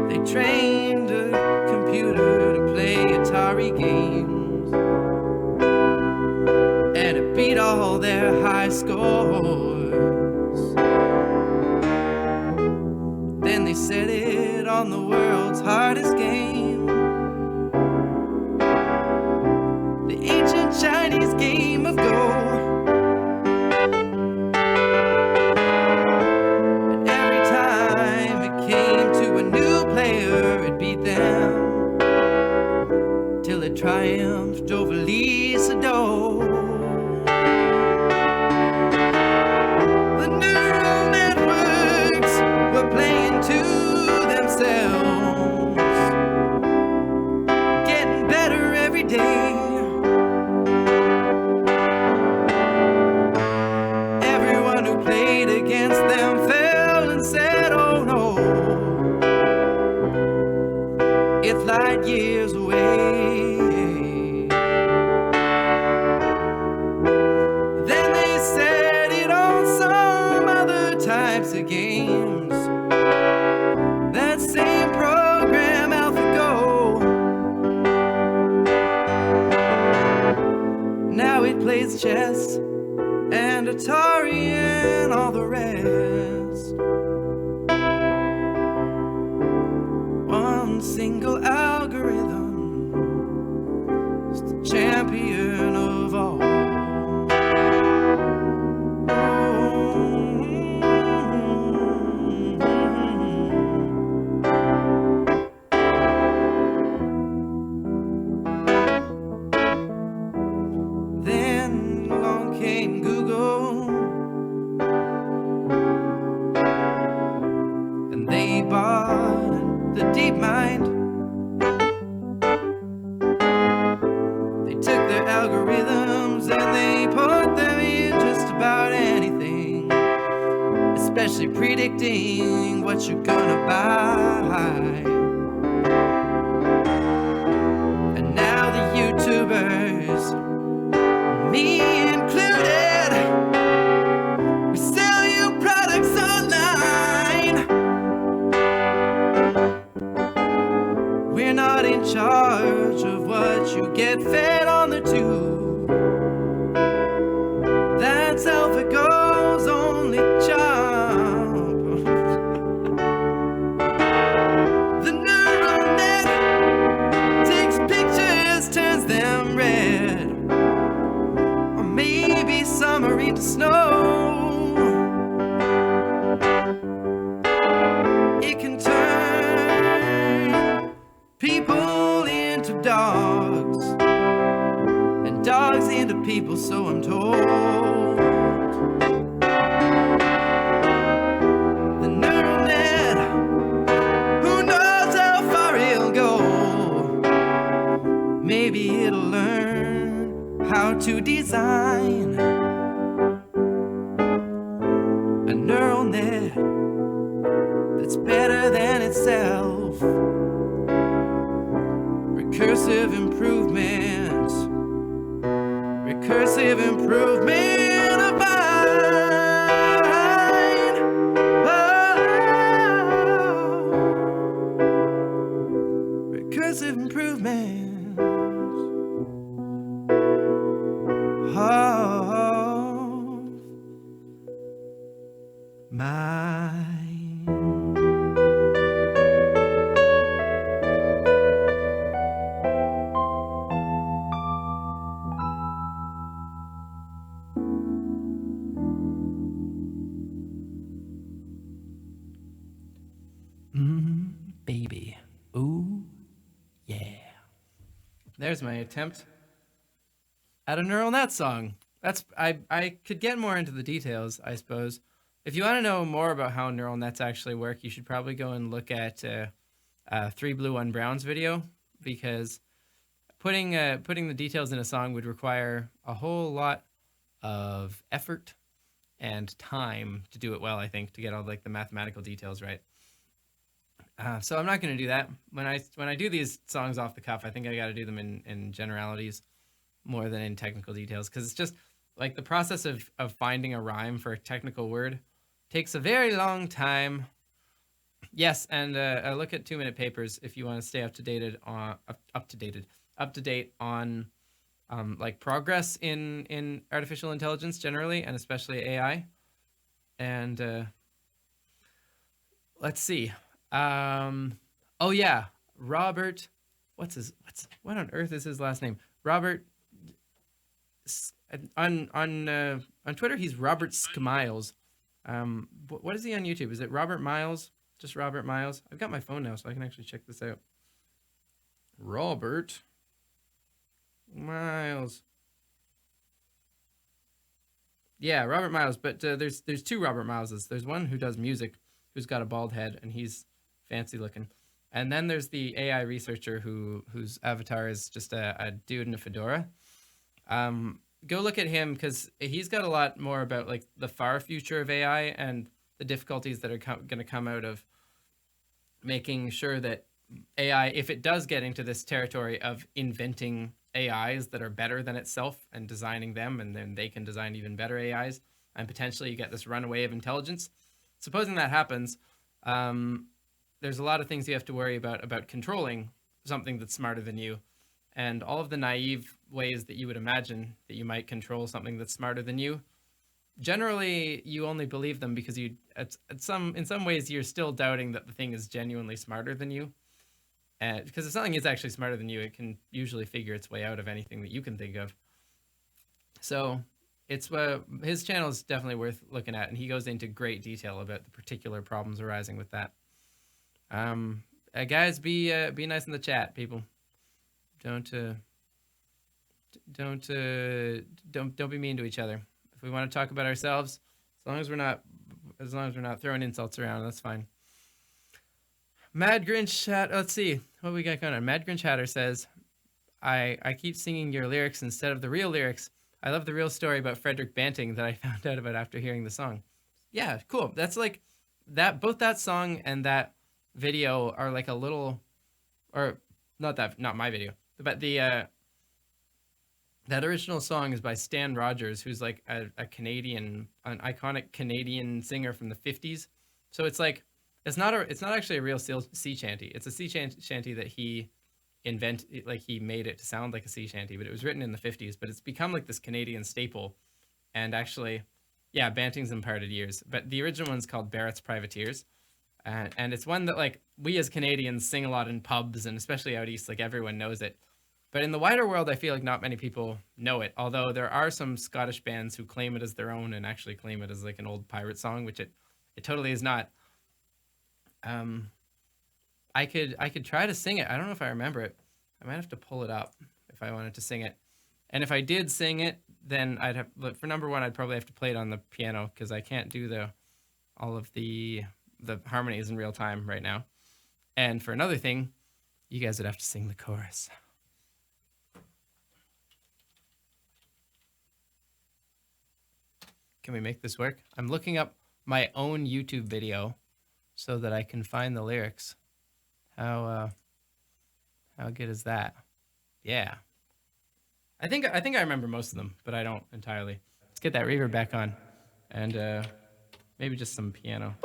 They trained a computer to play Atari games, and it beat all their high scores. Then they set it on the world's hardest game, the ancient Chinese game of Go. And every time it came to a new player, it beat them till it triumphed over Lisa Doe. The neural networks were playing to themselves, getting better every day. Everyone who played against them fell and said, oh no, it's light years away. Then they set it on some other types of games. That same program, AlphaGo, now it plays chess and Atari and all the rest. One single algorithm is the champion of all. Then along came Google, and they bought the Deep Mind. They took their algorithms and they put them in just about anything, especially predicting what you're gonna buy. And now the YouTubers, me included, we sell you products online. We're not in charge of what you get fed on the tube. That's AlphaGo's only job. The neural net takes pictures, turns them red, or maybe summer into snow. It can turn people into dogs, and dogs into people, so I'm told. The neural net, who knows how far it'll go? Maybe it'll learn how to design a neural net that's better than itself. Recursive improvement, recursive improvement of mine. Oh, recursive improvement of mine. Baby. Ooh, yeah. There's my attempt at a neural net song. I could get more into the details, I suppose. If you want to know more about how neural nets actually work, you should probably go and look at 3 Blue 1 Brown's video, because putting the details in a song would require a whole lot of effort and time to do it well, I think, to get all like the mathematical details right. So I'm not going to do that. When I do these songs off the cuff, I think I got to do them in generalities more than in technical details, because it's just like the process of finding a rhyme for a technical word takes a very long time. Yes, and look at 2 Minute Papers if you want to stay up to date on like progress in artificial intelligence generally, and especially AI. And let's see. Oh yeah, Robert. What on earth is his last name? Robert. On Twitter, he's Robert Skmiles. What is he on YouTube? Is it Robert Miles? Just Robert Miles. I've got my phone now, so I can actually check this out. Robert Miles. Yeah, Robert Miles. But there's 2 Robert Mileses. There's one who does music, who's got a bald head, and he's fancy looking. And then there's the AI researcher whose avatar is just a dude in a fedora. Go look at him, because he's got a lot more about like the far future of AI and the difficulties that are going to come out of making sure that AI, if it does get into this territory of inventing AIs that are better than itself and designing them, and then they can design even better AIs, and potentially you get this runaway of intelligence. Supposing that happens, there's a lot of things you have to worry about controlling something that's smarter than you. And all of the naive ways that you would imagine that you might control something that's smarter than you, generally you only believe them because in some ways you're still doubting that the thing is genuinely smarter than you. And because if something is actually smarter than you, it can usually figure its way out of anything that you can think of. So it's his channel is definitely worth looking at, and he goes into great detail about the particular problems arising with that. Guys, be nice in the chat, people. Don't be mean to each other. If we want to talk about ourselves, as long as we're not throwing insults around, that's fine. Mad Grinch Chat. Let's see what we got going on. Mad Grinch Hatter says, I keep singing your lyrics instead of the real lyrics. I love the real story about Frederick Banting that I found out about after hearing the song. Yeah, cool. That's like that. Both that song and that video are like a little, or not my video, but the that original song is by Stan Rogers, who's like an iconic Canadian singer from the 50s. So it's like it's not actually a real sea shanty. It's a sea shanty that he invented, like he made it to sound like a sea shanty, but it was written in the 50s. But it's become like this Canadian staple. And actually, yeah, Banting's imparted years. But the original one's called Barrett's Privateers. And it's one that like we as Canadians sing a lot in pubs, and especially out east, like everyone knows it. But in the wider world, I feel like not many people know it. Although there are some Scottish bands who claim it as their own and actually claim it as like an old pirate song, which it totally is not. I could try to sing it. I don't know if I remember it. I might have to pull it up if I wanted to sing it. And if I did sing it, then I'd have, for number one, I'd probably have to play it on the piano, because I can't do all of the harmonies in real time right now. And for another thing, you guys would have to sing the chorus. Can we make this work? I'm looking up my own YouTube video so that I can find the lyrics. How good is that? Yeah. I think I remember most of them, but I don't entirely. Let's get that reverb back on, and maybe just some piano.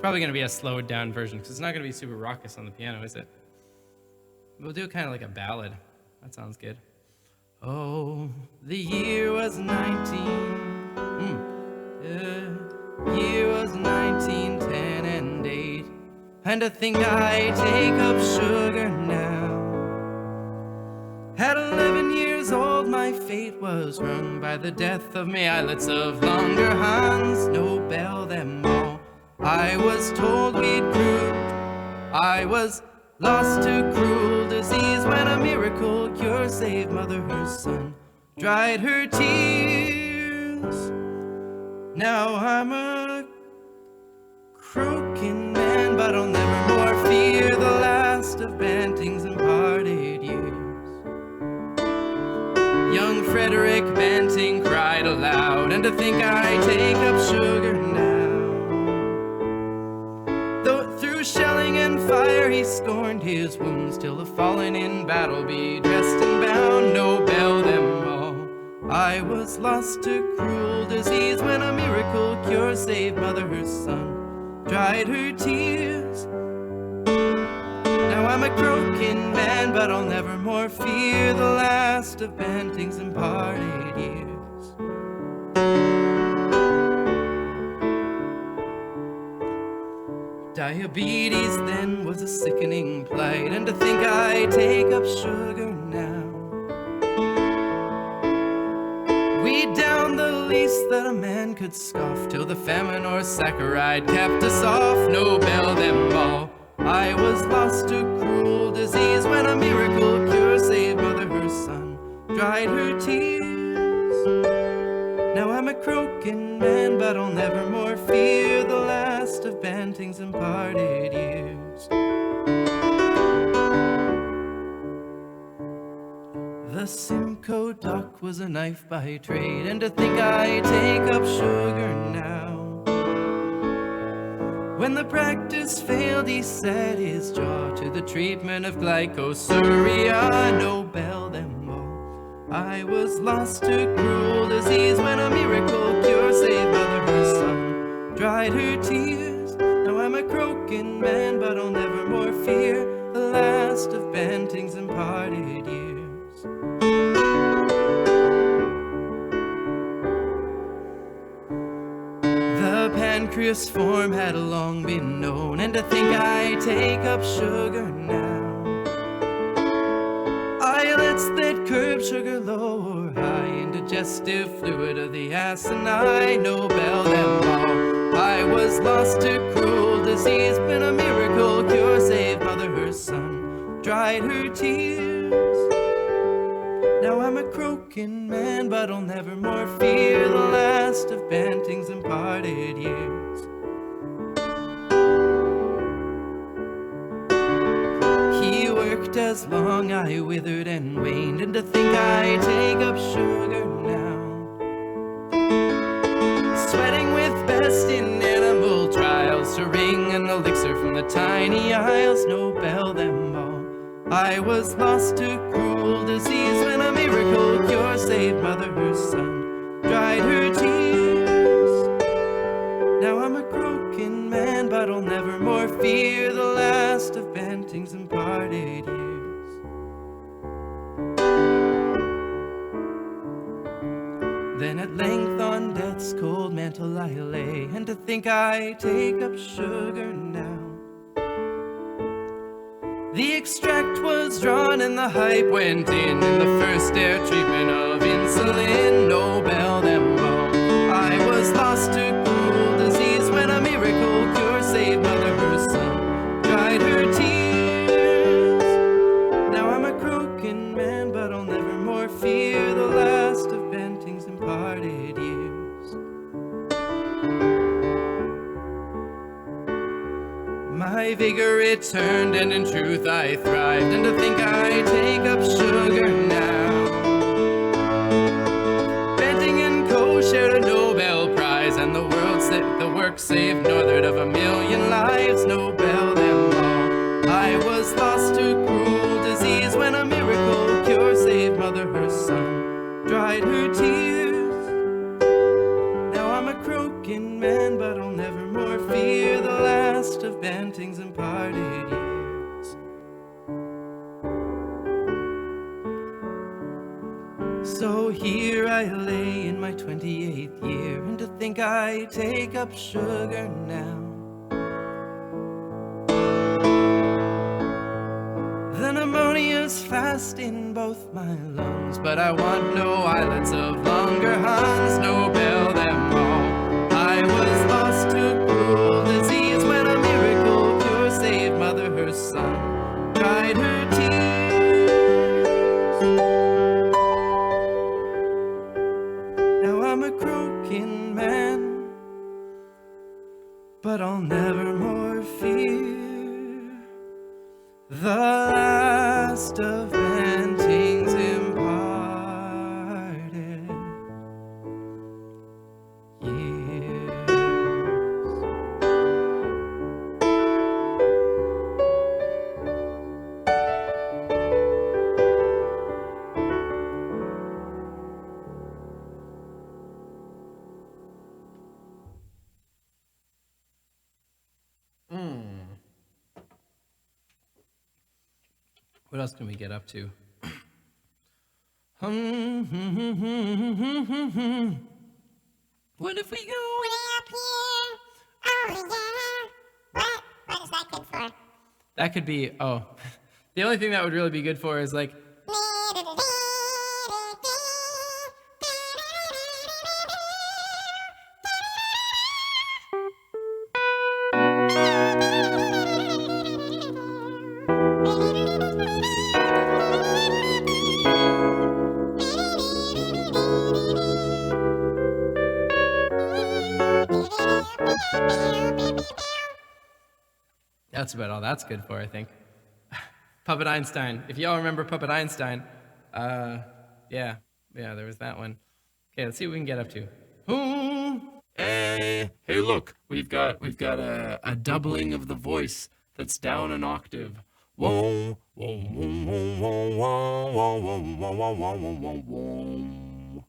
Probably going to be a slowed down version, because it's not going to be super raucous on the piano, is it? We'll do kind of like a ballad. That sounds good. Oh, the year was 1910 and 8, and I think I take up sugar now. At 11 years old, my fate was rung by the death of my islets of longer Hans, Nobel them all. I was told we'd cruise. I was lost to cruel disease when a miracle cure saved mother her son, dried her tears. Now I'm a croaking man, but I'll never more fear the last of Banting's imparted years. Young Frederick Banting cried aloud, and to think I take up sugar now. Though through shelling and fire he scorned his wounds, till the fallen in battle be dressed and bound, no bell them all. I was lost to cruel disease when a miracle cure saved mother her son, dried her tears. Now I'm a croaking man, but I'll never more fear the last of Banting's imparted years. Diabetes then was a sickening plight, and to think I take up sugar now. We downed the least that a man could scoff, till the famine or saccharide kept us off, no bell them all. I was lost to cruel disease when a miracle cure saved mother her son, dried her tears. Now I'm a croaking man, but I'll never more fear the last of Banting's imparted years. The Simcoe Doc was a knife by trade, and to think I take up sugar now. When the practice failed, he set his jaw to the treatment of glycosuria, no bell them all. I was lost to cruel disease when a miracle cure saved mother her son, dried her tears. Now I'm a croaking man, but I'll never more fear the last of Banting's imparted years. The pancreas form had long been known, and to think I take up sugar now. Islets that curb sugar low or high, and digestive fluid of the asinine, no bell them all. I was lost to cruel disease when a miracle cure saved mother her son, dried her tears. Now I'm a croaking man, but I'll never more fear the last of Banting's imparted years. He worked as long I withered and waned, and to think I take up sugar now. Sweating with best in animal trials, to wring an elixir from the tiny isles, no bell them all. I was lost to cruel disease when a miracle cure saved mother her son, dried her tears. Now I'm a croaking man, but I'll never more fear the last of Banting's imparted years. Then at length on death's cold mantle I lay, and to think I take up sugar now. The extract was drawn and the hype went in the first air treatment of insulin, no bell them all. I was lost to cruel disease when a miracle cure saved mother her son, dried her tears. Now I'm a croaking man, but I'll never more fear the last of Banting's imparted years. My vigor returned, and in truth I thrived, and to think I take up sugar now. Banting and Co. shared a Nobel Prize, and the work saved northward of 1,000,000 lives, no bell them all. I was lost to cruel disease when a miracle cure saved mother her son, dried her tears. Now I'm a croaking man, but I'll never more fear the last of Banting's imparted years. So here I lay in my 28th year, and to think I take up sugar now. The pneumonia's fast in both my lungs, but I want no islets of longer Huns, no bell them all. I was lost to cruel disease when a miracle cure saved mother her son, from a croaking man, but I'll never more fear the last of Banting's imparted years. What else can we get up to? What if we go Way up here. Oh, yeah. What is that good for? That could be, the only thing that would really be good for is like, that's about all that's good for, I think. Puppet Einstein. If y'all remember Puppet Einstein, yeah, there was that one. Okay, let's see what we can get up to. Hey, look, we've got a doubling of the voice that's down an octave. Whoa, whoa, whoa, whoa, whoa, whoa, whoa, whoa, whoa, whoa, whoa, whoa.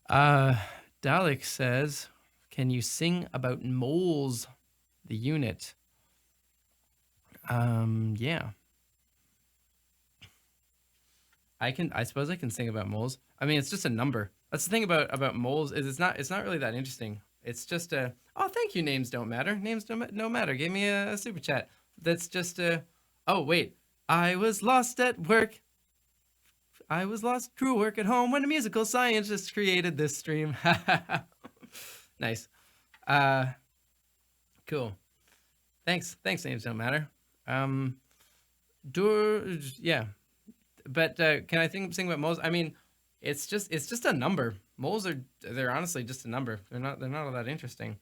Yeah. Dalek says, can you sing about moles, the unit? Yeah. I suppose I can sing about moles. I mean, it's just a number. That's the thing about moles is it's not really that interesting. It's just thank you, names don't matter. Names don't matter. Gave me a super chat. That's just oh wait. I was lost at work. I was lost crew work at home when a musical scientist created this stream. Nice. Cool. Thanks, names don't matter. Yeah. But can I sing about moles? I mean, it's just a number. Moles they're honestly just a number. They're not all that interesting.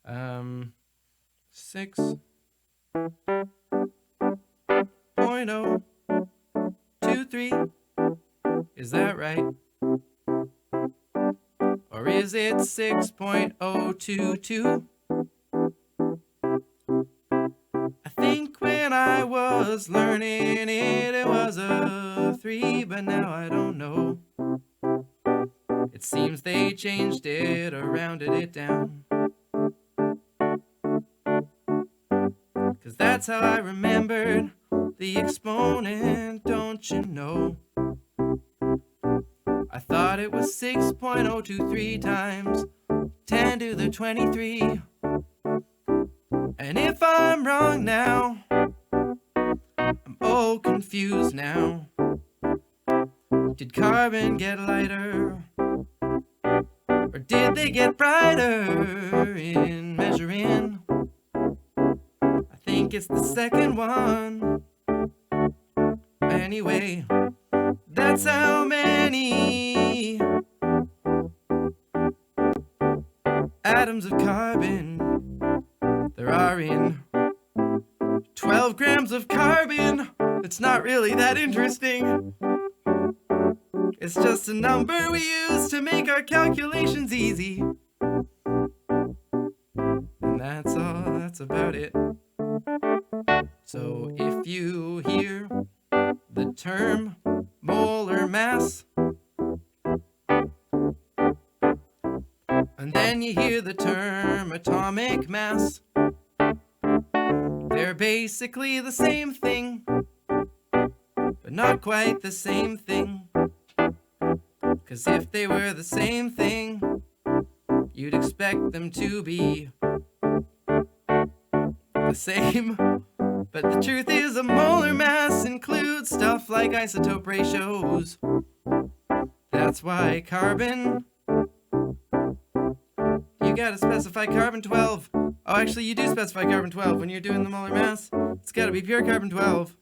6.023. Is that right? Or is it 6.022? I think when I was learning it was a 3, but now I don't know. It seems they changed it or rounded it down. 'Cause that's how I remembered the exponent, don't you know? I thought it was 6.023 times 10 to the 23. And if I'm wrong now, I'm all confused now. Did carbon get lighter? Or did they get brighter in measuring? I think it's the second one. Anyway, that's how many atoms of carbon there are in 12 grams of carbon. It's not really that interesting. It's just a number we use to make our calculations easy. And that's all, that's about it. So if you hear the term molar mass, and then you hear the term atomic mass, they're basically the same thing, but not quite the same thing. 'Cause if they were the same thing, you'd expect them to be the same. But the truth is a molar mass includes stuff like isotope ratios. That's why carbon, you gotta specify carbon 12. Oh, actually you do specify carbon 12 when you're doing the molar mass. It's gotta be pure carbon 12,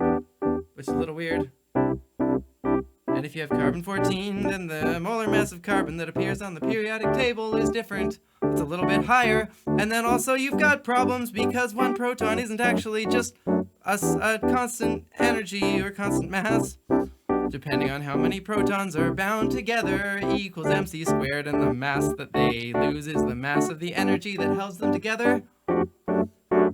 which is a little weird. And if you have carbon-14, then the molar mass of carbon that appears on the periodic table is different. It's a little bit higher. And then also you've got problems because one proton isn't actually just a constant energy or constant mass. Depending on how many protons are bound together, E equals mc squared, and the mass that they lose is the mass of the energy that holds them together.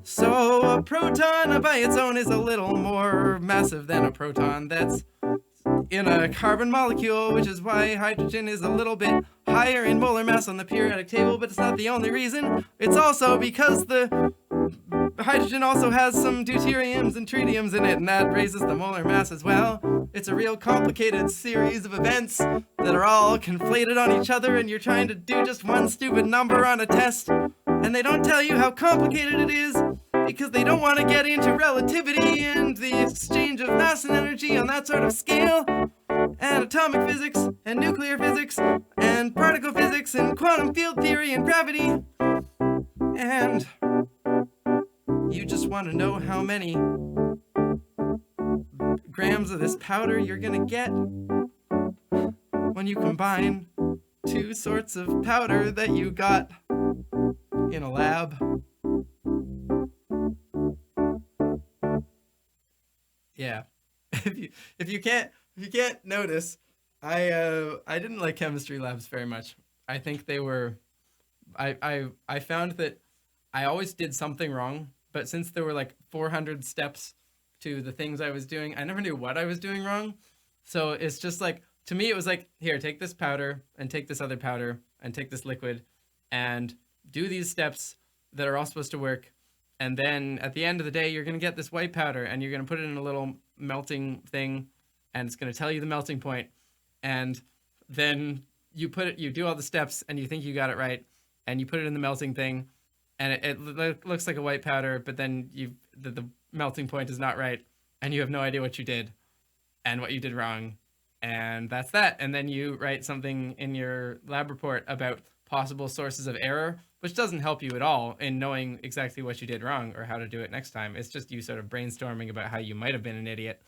So a proton by its own is a little more massive than a proton that's in a carbon molecule, which is why hydrogen is a little bit higher in molar mass on the periodic table, but it's not the only reason. It's also because the hydrogen also has some deuteriums and tritiums in it, and that raises the molar mass as well. It's a real complicated series of events that are all conflated on each other, and you're trying to do just one stupid number on a test, and they don't tell you how complicated it is because they don't want to get into relativity and the exchange of mass and energy on that sort of scale, and atomic physics and nuclear physics and particle physics and quantum field theory and gravity, and you just want to know how many grams of this powder you're gonna get when you combine two sorts of powder that you got in a lab. Yeah. If you can't notice, I didn't like chemistry labs very much. I think they were I found that I always did something wrong, but since there were like 400 steps to the things I was doing, I never knew what I was doing wrong. So it's just like, to me it was like, here, take this powder and take this other powder and take this liquid and do these steps that are all supposed to work. And then at the end of the day, you're going to get this white powder and you're going to put it in a little melting thing and it's going to tell you the melting point. And then you do all the steps and you think you got it right and you put it in the melting thing and it looks like a white powder, but then the melting point is not right and you have no idea what you did and what you did wrong. And that's that. And then you write something in your lab report about possible sources of error, which doesn't help you at all in knowing exactly what you did wrong or how to do it next time. It's just you sort of brainstorming about how you might have been an idiot.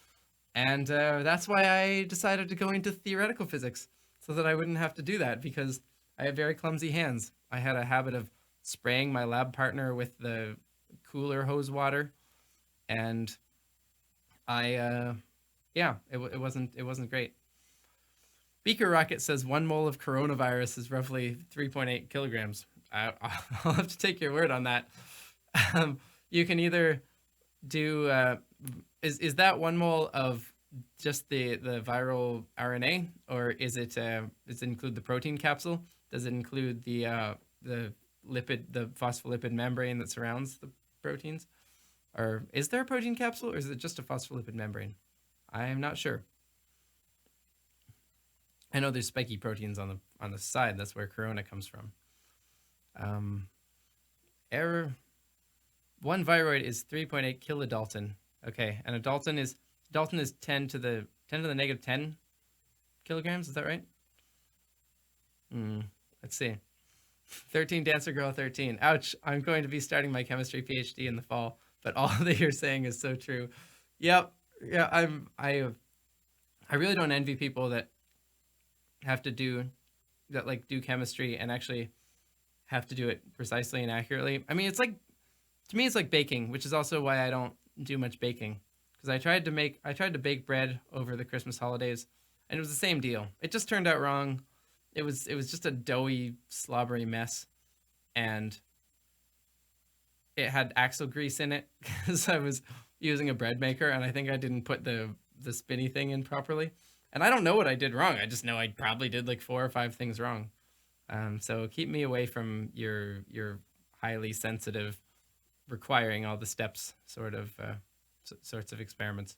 And that's why I decided to go into theoretical physics, so that I wouldn't have to do that, because I have very clumsy hands. I had a habit of spraying my lab partner with the cooler hose water, and it wasn't great. Beaker Rocket says 1 mole of coronavirus is roughly 3.8 kilograms. I'll have to take your word on that. You can either do, is that 1 mole of just the viral RNA, or does it include the protein capsule? Does it include the phospholipid membrane that surrounds the proteins? Or is there a protein capsule, or is it just a phospholipid membrane? I am not sure. I know there's spiky proteins on the side. That's where corona comes from. Error. 1 viroid is 3.8 kilodalton. Okay, and a dalton is 10 to the negative 10 kilograms. Is that right? Let's see. 13 Dancer Girl 13. Ouch! I'm going to be starting my chemistry PhD in the fall, but all that you're saying is so true. Yep. Yeah. I really don't envy people that have to do chemistry and actually have to do it precisely and accurately. I mean, to me it's like baking, which is also why I don't do much baking, because I tried to bake bread over the Christmas holidays and it was the same deal. It just turned out wrong. It was just a doughy, slobbery mess, and it had axle grease in it because I was using a bread maker and I think I didn't put the spinny thing in properly. And I don't know what I did wrong. I just know I probably did like 4 or 5 things wrong. So keep me away from your highly sensitive, requiring all the steps sorts of experiments.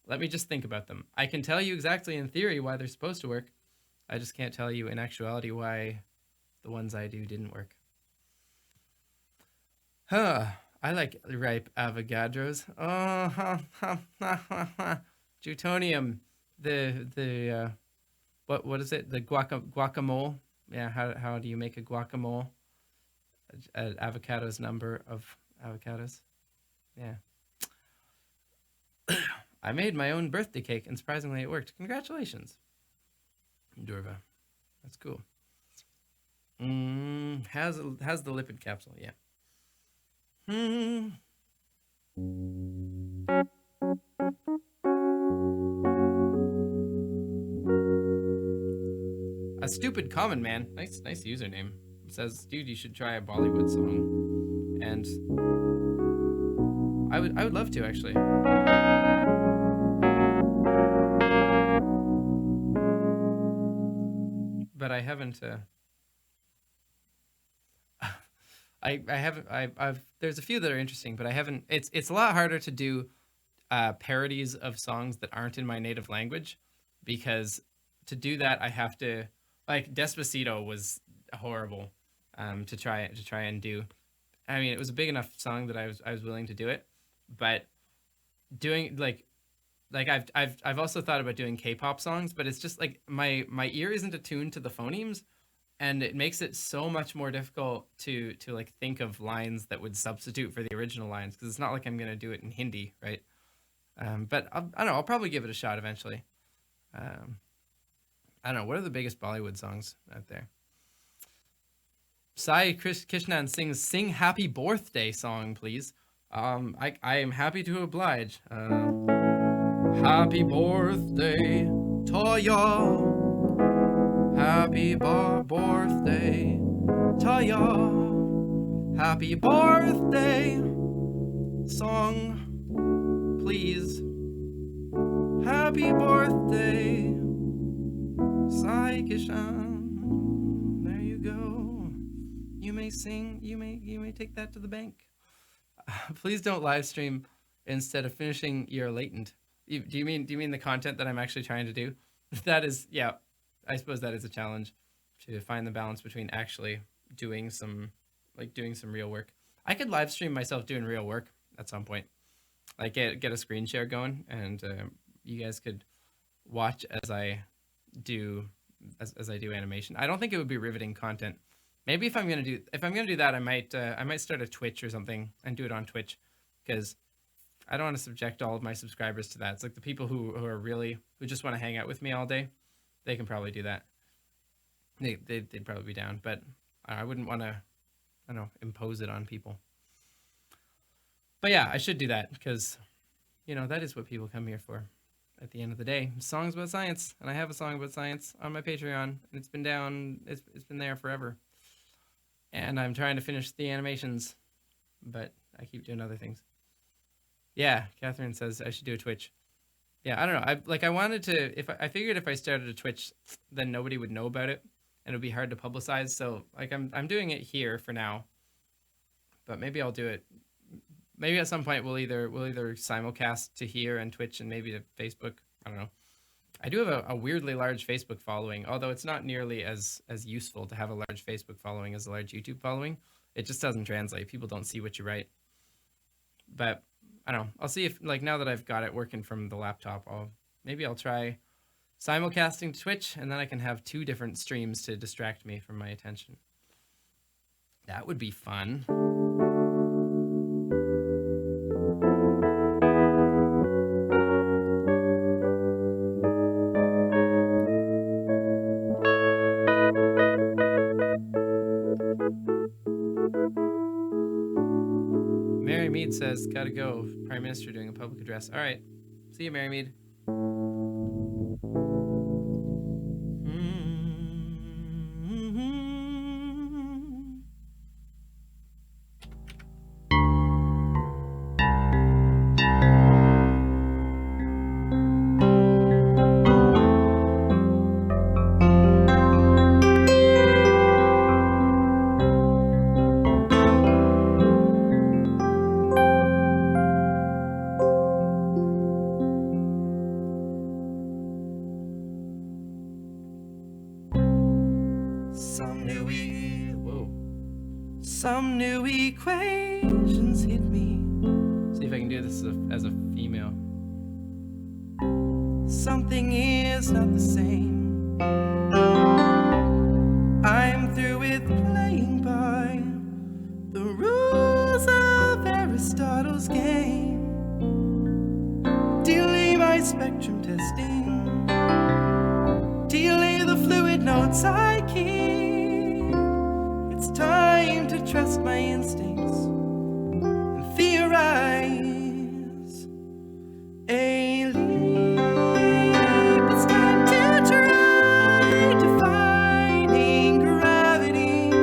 Let me just think about them. I can tell you exactly in theory why they're supposed to work. I just can't tell you in actuality why the ones I do didn't work. I like ripe avogadros. Jutonium. What is it? The guacamole. Yeah, how do you make a guacamole? Avocado's number of avocados. Yeah. I made my own birthday cake, and surprisingly, it worked. Congratulations, Durva. That's cool. Has the lipid capsule? Yeah. A stupid common man. Nice username. Says, dude, you should try a Bollywood song. And I would love to, actually. But I haven't. I've there's a few that are interesting, but I haven't. It's a lot harder to do parodies of songs that aren't in my native language, because to do that I have to, like, Despacito was horrible to try and do. I mean, it was a big enough song that I was willing to do it, but doing like I've also thought about doing K-pop songs, but it's just like my ear isn't attuned to the phonemes, and it makes it so much more difficult to like think of lines that would substitute for the original lines, because it's not like I'm gonna do it in Hindi, right? But I don't know. I'll probably give it a shot eventually. I don't know. What are the biggest Bollywood songs out there? Sai Krishnan sings "Sing Happy Birthday" song, please. I am happy to oblige. Happy birthday to ya. Happy birthday to ya. Happy birthday song, please. Happy birthday, Sai Kishan. There you go. You may sing. You may take that to the bank. Please don't live stream instead of finishing your latent. Do you mean the content that I'm actually trying to do? That is, yeah. I suppose that is a challenge, to find the balance between actually doing some real work. I could live stream myself doing real work at some point, like get a screen share going, and you guys could watch as I do animation. I don't think it would be riveting content. Maybe if I'm gonna do that, I might start a Twitch or something and do it on Twitch, because I don't want to subject all of my subscribers to that. It's like the people who just want to hang out with me all day. They can probably do that. They'd probably be down, but I wouldn't want to, I don't know, impose it on people. But yeah, I should do that, because, that is what people come here for at the end of the day. Songs about science, and I have a song about science on my Patreon, and it's been there forever. And I'm trying to finish the animations, but I keep doing other things. Yeah, Catherine says I should do a Twitch. Yeah, I don't know. I wanted to, I figured if I started a Twitch, then nobody would know about it, and it would be hard to publicize. So like I'm doing it here for now, but maybe I'll do it. Maybe at some point we'll either simulcast to here and Twitch, and maybe to Facebook. I don't know. I do have a weirdly large Facebook following, although it's not nearly as useful to have a large Facebook following as a large YouTube following. It just doesn't translate. People don't see what you write. But I don't know. I'll see if, like, now that I've got it working from the laptop, maybe I'll try simulcasting to Twitch, and then I can have 2 different streams to distract me from my attention. That would be fun. Mary Mead says, gotta go. Prime Minister doing a public address. All right. See you, Mary Mead. Some new equations hit me. See if I can do this as a female. Something is not the same. I'm through with playing by the rules of Aristotle's game. Dealing spectrum testing. Delay the fluid notes I keep. It's time to trust my instincts and theorize. A leap. It's time to try defining gravity. I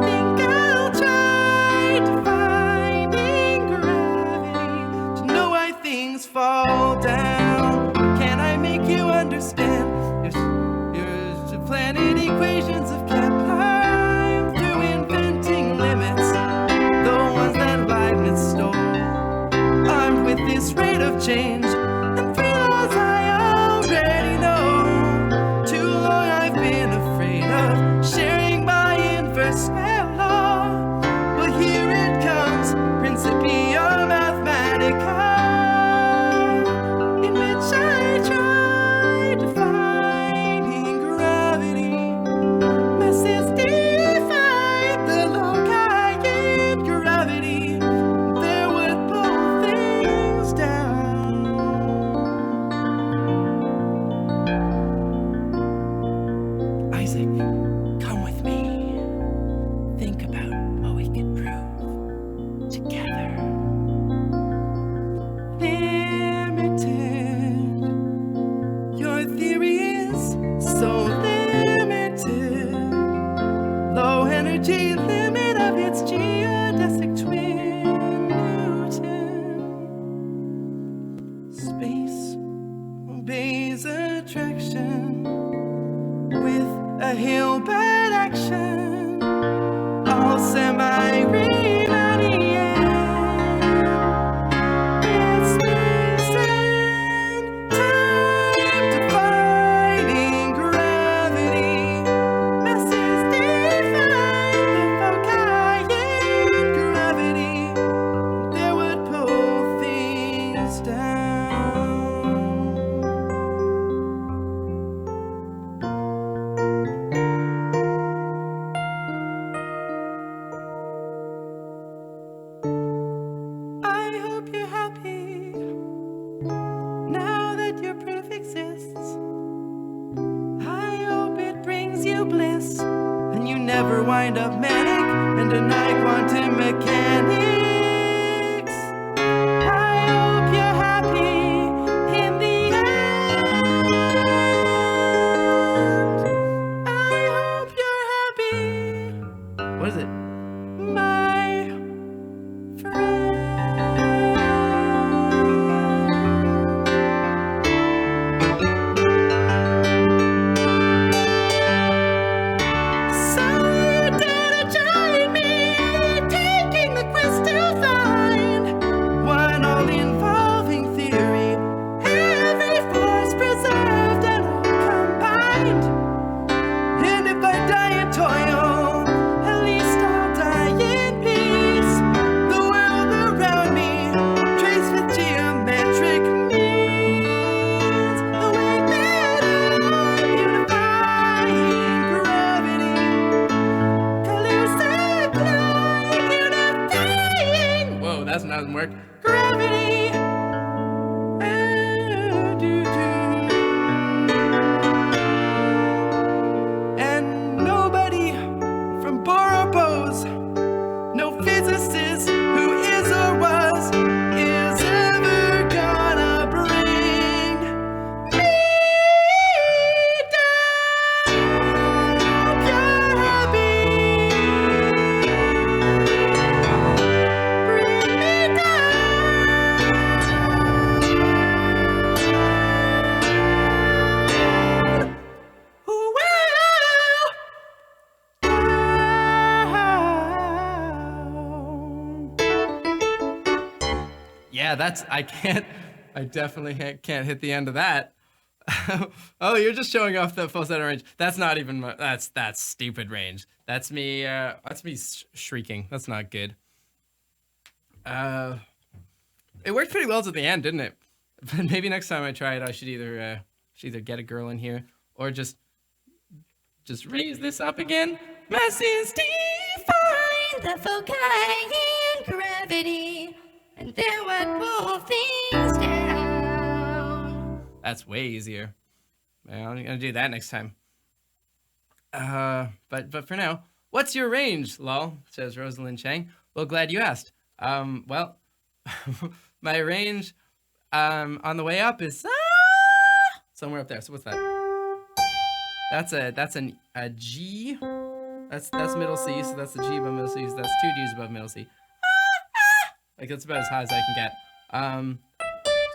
think I'll try defining gravity to know why things fall down. Can I make you understand? There's planet equations of Kepler through inventing limits, the ones that Leibniz stole. Armed with this rate of change and three laws I already know. Too long I've been afraid of sharing my inverse square law. Well, here it comes, Principia Mathematica, in which I try defining gravity. Masses defy the loci in gravity. There would pull things down. Isaac, come with me. Think about what we could prove together. Limited. Your theory is so limited. Low energy limit of its geodesic twin, Newton. Space obeys attraction with a Hilbert action. All semi-Riemannian. It's space and time defining gravity. Masses defy the foci in gravity. There would pull things down. I hope you're happy now that your proof exists. I hope it brings you bliss and you never wind up manic and deny quantum mechanics. I hope you're happy in the end. I hope you're happy. What is it? My friend. So you dare to join me, taking the quest to find one all-involving theory, every force preserved and all combined. And if I die in toil, at least I'll die in peace. The world around me traced with geometric means. The way that I'm unifying gravity. Colors that glide, unifying Whoa, that's not gonna work. gravity. And nobody from Boropos, no physicist who is or was, is ever gonna bring me down. Hope you're happy. Bring me down. Ooh, wow. Yeah, that's I definitely can't hit the end of that. Oh, you're just showing off the falsetto range. That's not even that's stupid range. That's me shrieking. That's not good. It worked pretty well at the end, didn't it? But maybe next time I try it, I should either get a girl in here or just raise this up again. Masses define The foci in gravity, and there would pull things down. That's way easier. Yeah, I'm gonna do that next time. But for now, what's your range, lol? Says Rosalind Chang. Well, glad you asked. Well, my range, on the way up is somewhere up there. So what's that? That's a G. That's middle C. So that's the G above middle C. So that's 2 G's above middle C. Like that's about as high as I can get.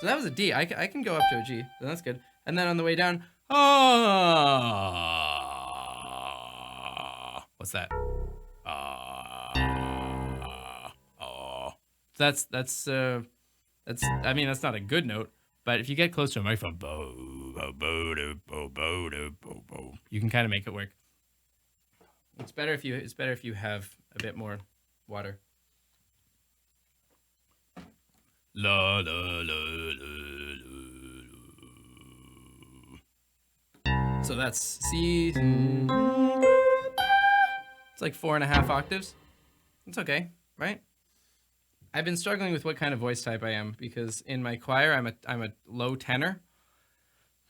So that was a D. I can go up to a G. So that's good. And then on the way down, what's that? That's I mean that's not a good note, but if you get close to a microphone, you can kind of make it work. It's better if you have a bit more water. La la la la la. So that's C. It's like 4.5 octaves. It's okay, right? I've been struggling with what kind of voice type I am because in my choir I'm a low tenor,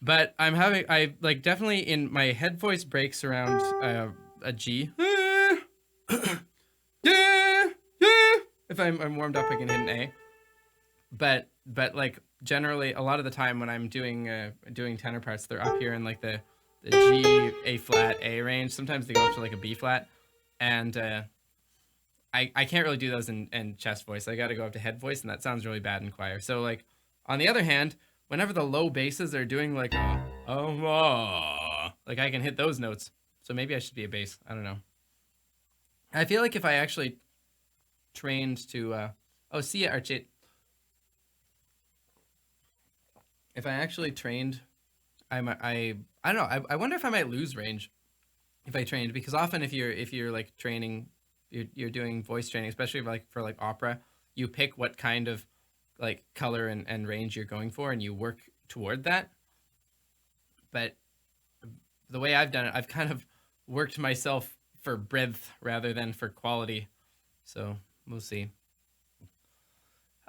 but I like definitely in my head voice breaks around a G. If I'm warmed up, I can hit an A. But like generally a lot of the time when I'm doing tenor parts, they're up here in like the G, A flat, A range. Sometimes they go up to like a B flat, and I can't really do those in chest voice. I got to go up to head voice, and that sounds really bad in choir. So like on the other hand, whenever the low basses are doing like like I can hit those notes. So maybe I should be a bass. I don't know. I feel like if I actually trained to see ya, Archie. If I actually trained, I don't know. I wonder if I might lose range if I trained, because often if you're like training, you're doing voice training, especially for like opera, you pick what kind of like color and range you're going for, and you work toward that. But the way I've done it, I've kind of worked myself for breadth rather than for quality. So we'll see.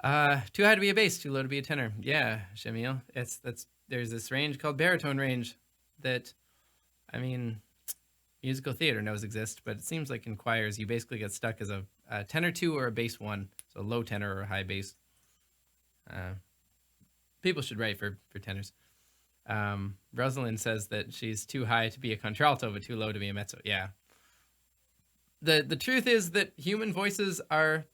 Too high to be a bass, too low to be a tenor. Yeah, Shamil. There's this range called baritone range that, I mean, musical theater knows exist, but it seems like in choirs you basically get stuck as a tenor 2 or a bass 1, so low tenor or high bass. People should write for tenors. Rosalind says that she's too high to be a contralto, but too low to be a mezzo. Yeah. The truth is that human voices are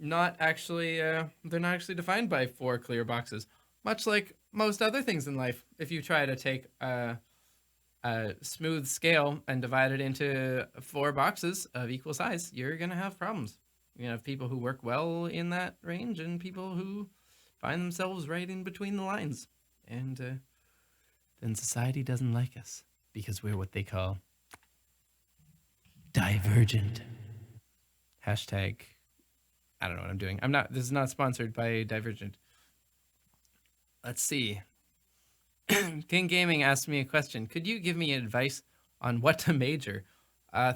not actually they're not actually defined by 4 clear boxes, much like most other things in life. If you try to take a smooth scale and divide it into 4 boxes of equal size, you're gonna have problems. You have people who work well in that range and people who find themselves right in between the lines, and then society doesn't like us because we're what they call divergent. Hashtag, I don't know what I'm doing. This is not sponsored by Divergent. Let's see. King Gaming asked me a question. Could you give me advice on what to major?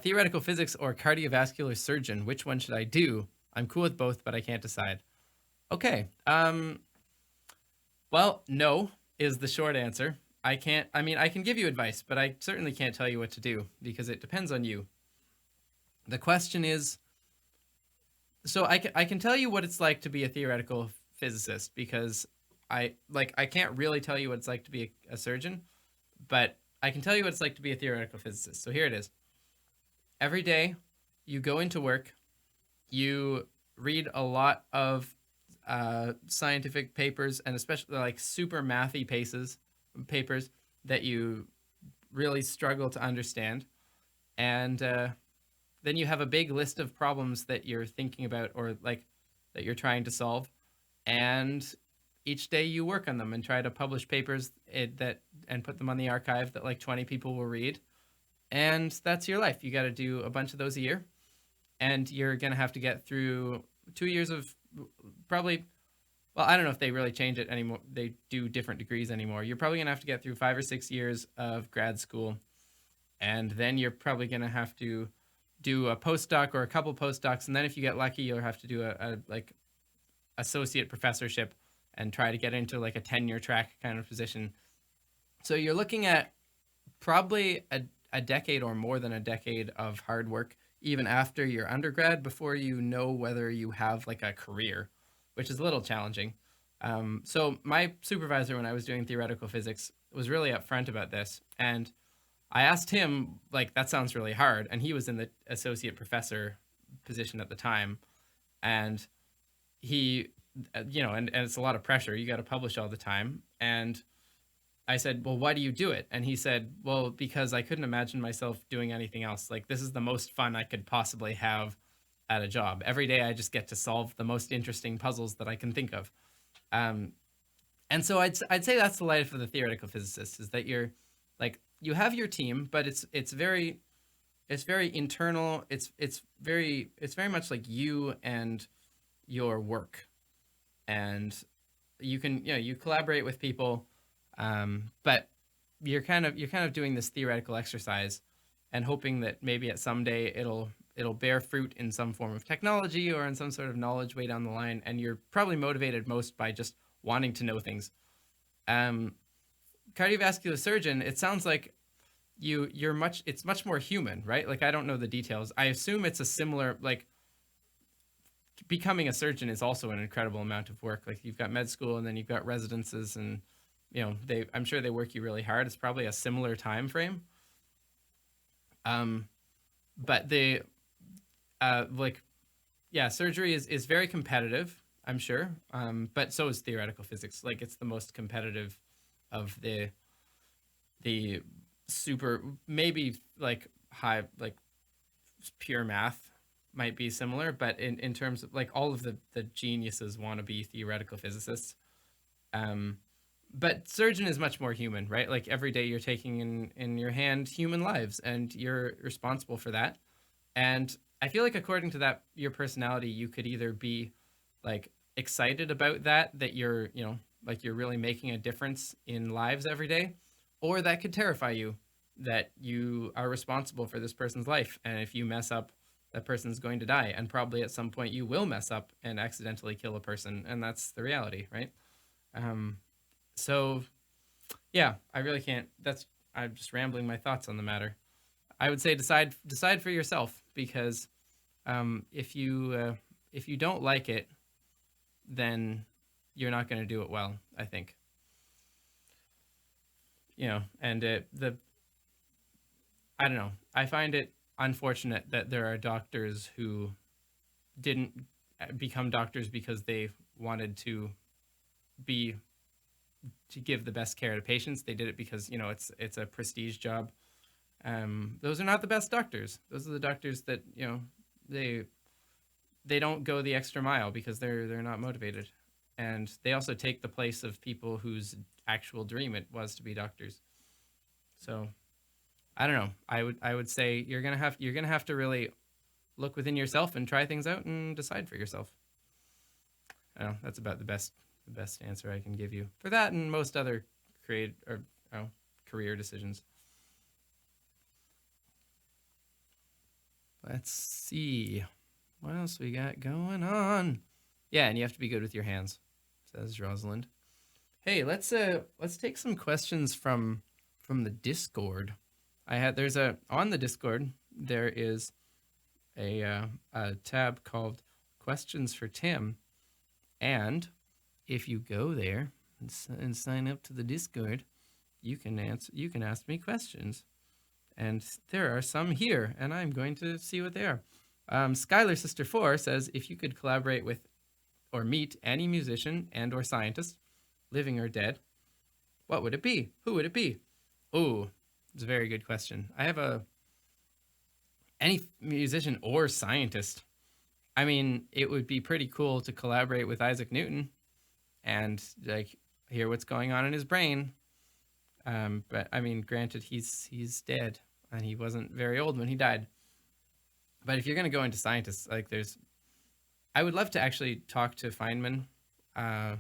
Theoretical physics or cardiovascular surgeon? Which one should I do? I'm cool with both, but I can't decide. Okay. Well, no is the short answer. I can give you advice, but I certainly can't tell you what to do because it depends on you. The question is, so I can tell you what it's like to be a theoretical physicist because I can't really tell you what it's like to be a surgeon, but I can tell you what it's like to be a theoretical physicist. So here it is. Every day you go into work, you read a lot of scientific papers, and especially like super mathy papers that you really struggle to understand. And then you have a big list of problems that you're thinking about or like that you're trying to solve. And each day you work on them and try to publish papers and put them on the archive that like 20 people will read. And that's your life. You got to do a bunch of those a year. And you're going to have to get through 2 years of probably, well, I don't know if they really change it anymore. They do different degrees anymore. You're probably going to have to get through 5 or 6 years of grad school. And then you're probably going to have to do a postdoc or a couple postdocs. And then if you get lucky, you'll have to do a like associate professorship and try to get into like a tenure track kind of position. So you're looking at probably a decade or more than a decade of hard work, even after your undergrad, before you know whether you have like a career, which is a little challenging. So my supervisor, when I was doing theoretical physics, was really upfront about this. And I asked him, like, that sounds really hard. And he was in the associate professor position at the time. And he, and it's a lot of pressure. You got to publish all the time. And I said, well, why do you do it? And he said, well, because I couldn't imagine myself doing anything else. Like, this is the most fun I could possibly have at a job. Every day I just get to solve the most interesting puzzles that I can think of. And so I'd say that's the life of the theoretical physicist, is that you're like, you have your team, but it's very internal. It's very much like you and your work, and you can, you collaborate with people, but you're kind of doing this theoretical exercise and hoping that maybe at some day it'll bear fruit in some form of technology or in some sort of knowledge way down the line. And you're probably motivated most by just wanting to know things. Cardiovascular surgeon, it sounds like it's much more human, right? Like, I don't know the details. I assume it's a similar, like, becoming a surgeon is also an incredible amount of work. Like, you've got med school and then you've got residences, and I'm sure they work you really hard. It's probably a similar time frame. But surgery is very competitive, I'm sure. But so is theoretical physics. Like, it's the most competitive of the super, maybe like high, like pure math might be similar, but in terms of like all of the geniuses want to be theoretical physicists. But surgeon is much more human, right? Like, every day you're taking in your hand human lives, and you're responsible for that. And I feel like, according to that, your personality, you could either be like excited about that you're, like, you're really making a difference in lives every day, or that could terrify you, that you are responsible for this person's life. And if you mess up, that person's going to die. And probably at some point you will mess up and accidentally kill a person. And that's the reality, right? So yeah, I really can't, I'm just rambling my thoughts on the matter. I would say decide for yourself, because if you don't like it, then you're not going to do it well, I think. And I don't know. I find it unfortunate that there are doctors who didn't become doctors because they wanted to give the best care to patients. They did it because, it's a prestige job. Those are not the best doctors. Those are the doctors that, they don't go the extra mile because they're not motivated. And they also take the place of people whose actual dream it was to be doctors. So I don't know. I would say you're gonna have to really look within yourself and try things out and decide for yourself. I don't know, that's about the best answer I can give you for that and most other career decisions. Let's see. What else we got going on? Yeah, and you have to be good with your hands, says Rosalind. Hey, let's take some questions from the Discord. On the Discord there is a tab called Questions for Tim, and if you go there and sign up to the Discord, you can ask me questions, and there are some here, and I'm going to see what they are. Skylar Sister 4 says, if you could collaborate with or meet any musician and or scientist, living or dead, what would it be? Who would it be? Oh, it's a very good question. I have any musician or scientist. I mean, it would be pretty cool to collaborate with Isaac Newton and like hear what's going on in his brain. But I mean, granted, he's dead and he wasn't very old when he died. But if you're going to go into scientists, like I would love to actually talk to Feynman, and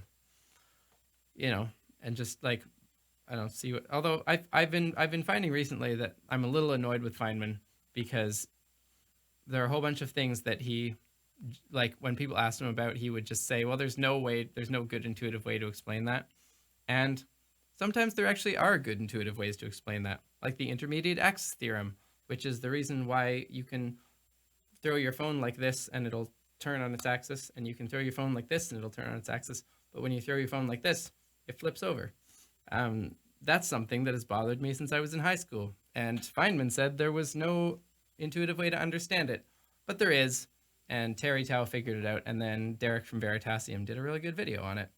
just like, I don't see what, although I've been finding recently that I'm a little annoyed with Feynman because there are a whole bunch of things that he, like when people asked him about, he would just say, well, there's no good intuitive way to explain that. And sometimes there actually are good intuitive ways to explain that, like the intermediate axis theorem, which is the reason why you can throw your phone like this and it'll turn on its axis, and you can throw your phone like this and it'll turn on its axis. But when you throw your phone like this, it flips over. That's something that has bothered me since I was in high school. And Feynman said there was no intuitive way to understand it, but there is. And Terry Tao figured it out, and then Derek from Veritasium did a really good video on it.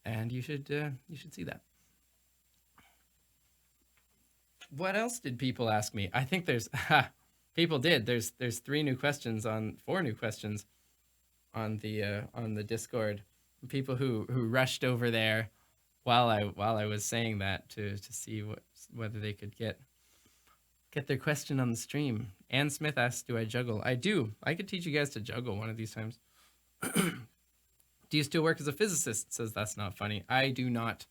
And you should see that. What else did people ask me? I think there's people did. There's 4 new questions on the Discord. People who rushed over there while I was saying that to see whether they could get their question on the stream. Ann Smith asked, do I juggle? I do. I could teach you guys to juggle one of these times. Do you still work as a physicist? Says that's not funny. I do not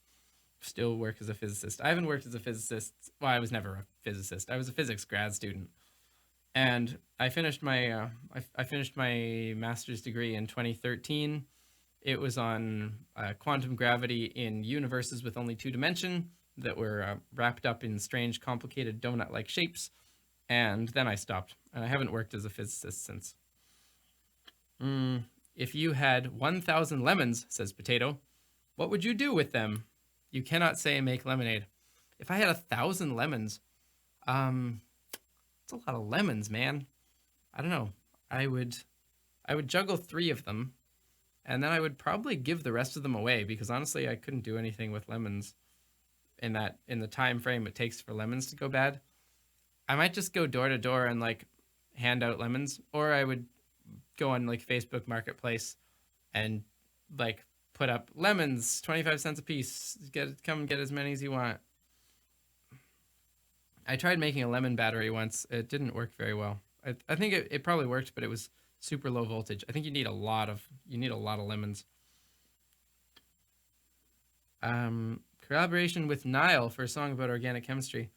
still work as a physicist. I haven't worked as a physicist. Well, I was never a physicist. I was a physics grad student. And I finished my master's degree in 2013. It was on quantum gravity in universes with only 2 dimension that were wrapped up in strange, complicated donut-like shapes. And then I stopped. And I haven't worked as a physicist since. If you had 1,000 lemons, says Potato, what would you do with them? You cannot say make lemonade. If I had 1,000 lemons, it's a lot of lemons, man. I don't know. I would juggle 3 of them, and then I would probably give the rest of them away, because honestly, I couldn't do anything with lemons in the time frame it takes for lemons to go bad. I might just go door to door and like hand out lemons, or I would go on like Facebook Marketplace and like put up lemons, 25 cents a piece. Come get as many as you want. I tried making a lemon battery once. It didn't work very well. I think it probably worked, but it was super low voltage. I think you need a lot of lemons. Collaboration with Nile for a song about organic chemistry.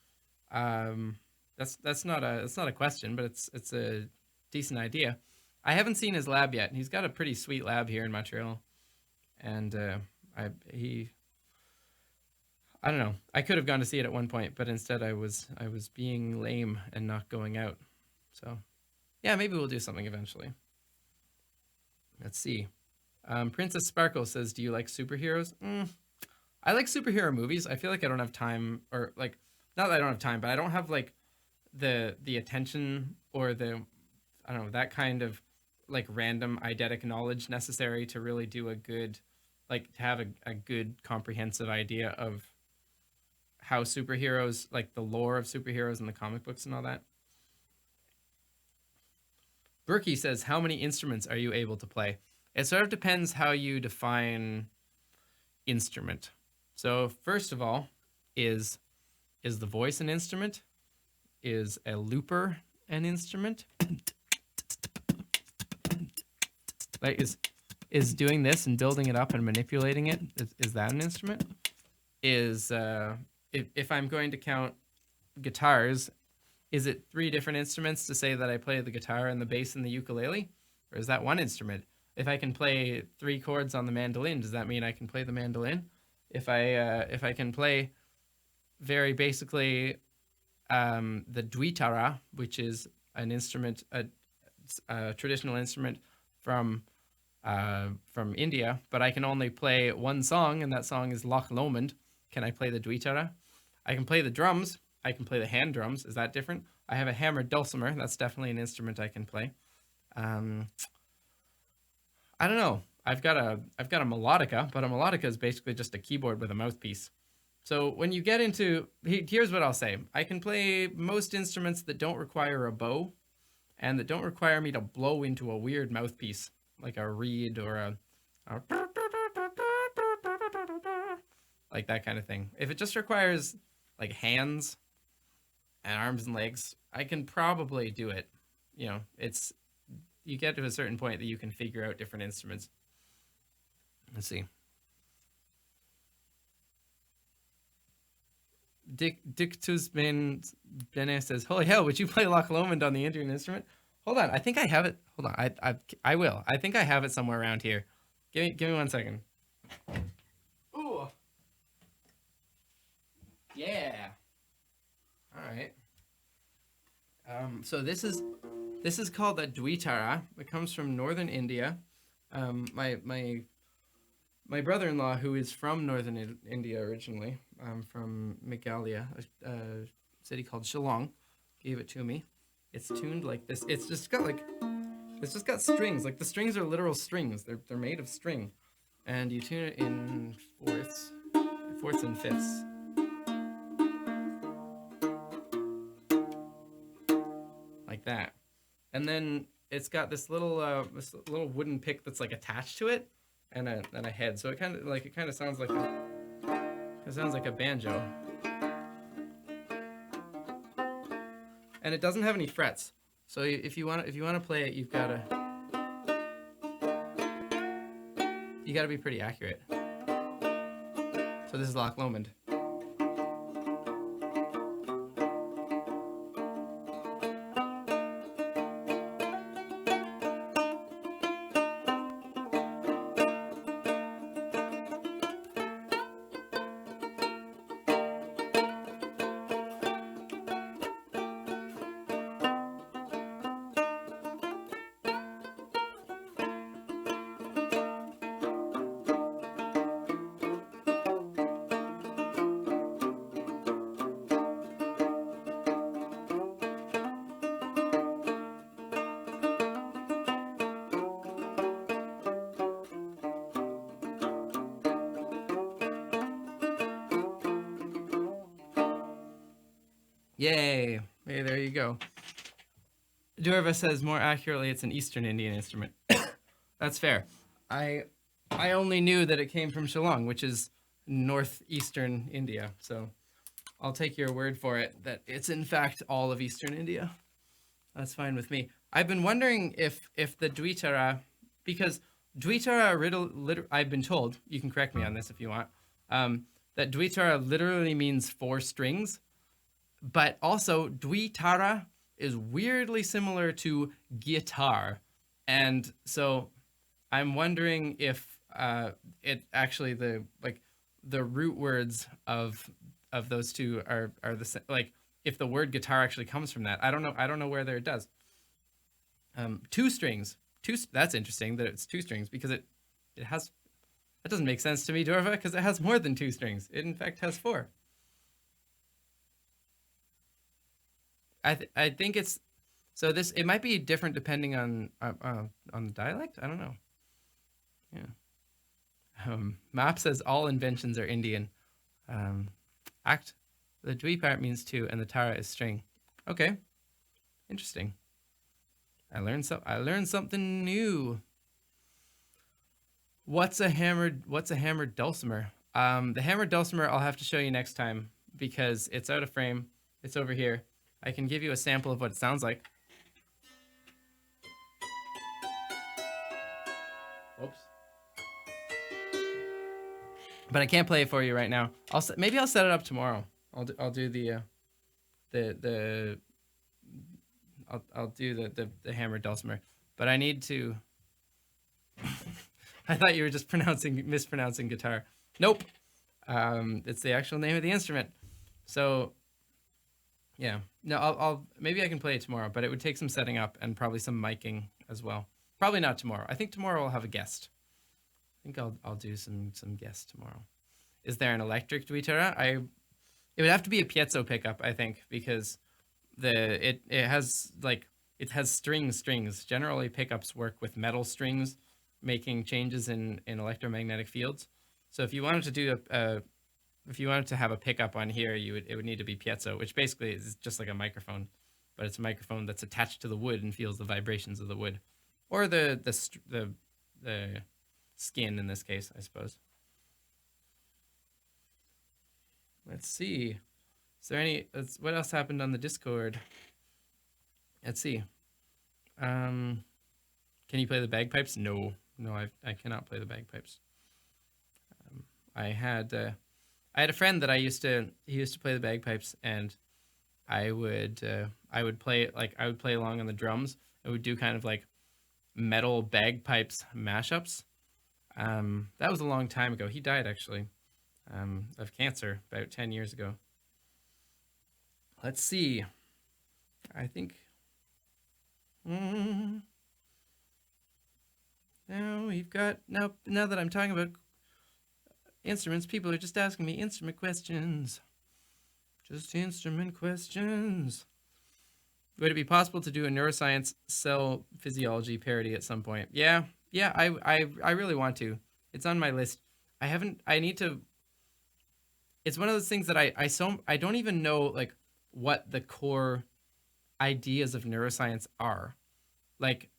That's not a question, but it's a decent idea. I haven't seen his lab yet. He's got a pretty sweet lab here in Montreal, and I don't know. I could have gone to see it at one point, but instead I was being lame and not going out. So, yeah, maybe we'll do something eventually. Let's see. Princess Sparkle says, "Do you like superheroes?" I like superhero movies. I feel like I don't have time, or like, not that I don't have time, but I don't have like the attention or the, I don't know, that kind of like random eidetic knowledge necessary to really do a good, like to have a good comprehensive idea of how superheroes, like the lore of superheroes in the comic books and all that. Berkey says, how many instruments are you able to play? It sort of depends how you define instrument. So first of all, is the voice an instrument? Is a looper an instrument? Like is doing this and building it up and manipulating it, is that an instrument? Is if I'm going to count guitars, is it 3 different instruments to say that I play the guitar and the bass and the ukulele? Or is that one instrument? If I can play 3 chords on the mandolin, does that mean I can play the mandolin? If I can play very basically the dwitara, which is an instrument, a traditional instrument from India, but I can only play one song, and that song is Loch Lomond. Can I play the dwitara? I can play the drums. I can play the hand drums. Is that different? I have a hammered dulcimer. That's definitely an instrument I can play. I don't know. I've got a melodica, but a melodica is basically just a keyboard with a mouthpiece. So when you get into, here's what I'll say. I can play most instruments that don't require a bow and that don't require me to blow into a weird mouthpiece, like a reed or a like that kind of thing. If it just requires like hands and arms and legs, I can probably do it. You know, you get to a certain point that you can figure out different instruments. Let's see. Dictus Bene says, "Holy hell, would you play Loch Lomond on the Indian instrument?" Hold on, I think I have it. Hold on, I will. I think I have it somewhere around here. Give me 1 second. Ooh. So this is called a dwitara. It comes from northern India. My brother-in-law, who is from northern India originally, from Meghalaya, a city called Shillong, gave it to me. It's tuned like this. It's just got strings. Like the strings are literal strings. They're made of string, and you tune it in fourths and fifths. Like that. And then it's got this little wooden pick that's like attached to it, and a head. So it kind of sounds like a banjo. And it doesn't have any frets. So if you want to play it, you gotta be pretty accurate. So this is Loch Lomond. Yay! Hey, there you go. Durva says more accurately it's an Eastern Indian instrument. That's fair. I only knew that it came from Shillong, which is northeastern India. So I'll take your word for it that it's in fact all of Eastern India. That's fine with me. I've been wondering if the dwitara, because dwitara I've been told, you can correct me on this if you want, that dwitara literally means 4 strings. But also, dwitara is weirdly similar to guitar. And so I'm wondering if it actually, the root words of those two are the same, like if the word guitar actually comes from that. I don't know whether it does. 2 strings. That's interesting that it's 2 strings, because it has, that doesn't make sense to me, Dorva, because it has more than 2 strings. It in fact has 4. I think it's, so this, it might be different depending on the dialect. I don't know. Yeah. Map says all inventions are Indian. The dwi part means 2, and the tara is string. Okay, interesting. I learned something new. What's a hammered dulcimer? The hammered dulcimer I'll have to show you next time, because it's out of frame. It's over here. I can give you a sample of what it sounds like. Oops. But I can't play it for you right now. Maybe I'll set it up tomorrow. I'll do the hammered dulcimer. But I need to. I thought you were just mispronouncing guitar. Nope. It's the actual name of the instrument. So. Yeah, no, maybe I can play it tomorrow, but it would take some setting up and probably some miking as well. Probably not tomorrow. I think tomorrow I'll have a guest. I think I'll do some guests tomorrow. Is there an electric dwitara? It would have to be a piezo pickup, I think, because it has strings. Generally, pickups work with metal strings, making changes in electromagnetic fields. So if you wanted to do if you wanted to have a pickup on here, it would need to be piezo, which basically is just like a microphone, but it's a microphone that's attached to the wood and feels the vibrations of the wood, or the skin in this case, I suppose. Let's see. Is there what else happened on the Discord? Let's see. Can you play the bagpipes? No, I cannot play the bagpipes. I had a friend that he used to play the bagpipes, and I would play along on the drums. I would do kind of like metal bagpipes mashups. That was a long time ago. He died actually of cancer about 10 years ago. Let's see. I think Mm. Now we've got now that I'm talking about instruments, people are just asking me instrument questions. Just instrument questions. Would it be possible to do a neuroscience cell physiology parody at some point? Yeah, I really want to. It's on my list. I need to. It's one of those things that I don't even know like what the core ideas of neuroscience are. Like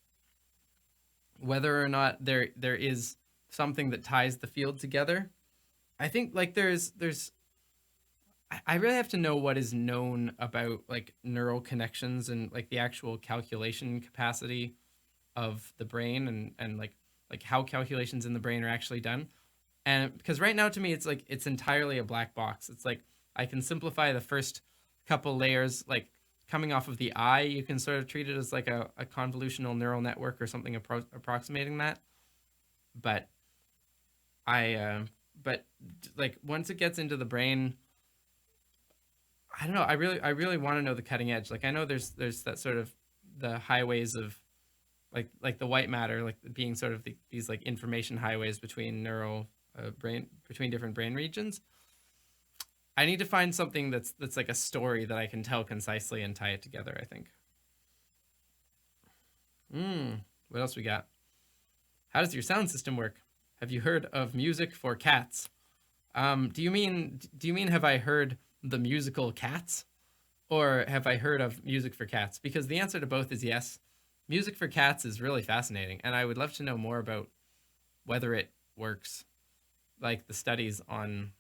whether or not there is something that ties the field together. I think like I really have to know what is known about like neural connections and like the actual calculation capacity of the brain and like how calculations in the brain are actually done. And because right now to me it's entirely a black box. It's like I can simplify the first couple layers like coming off of the eye, you can sort of treat it as like a convolutional neural network or something approximating that. But but like once it gets into the brain, I don't know. I really want to know the cutting edge. Like I know there's that sort of the highways of like the white matter, like being sort of these like information highways between between different brain regions. I need to find something that's like a story that I can tell concisely and tie it together, I think. What else we got? How does your sound system work? Have you heard of music for cats? Do you mean have I heard the musical Cats? Or have I heard of music for cats? Because the answer to both is yes. Music for cats is really fascinating, and I would love to know more about whether it works, like the studies on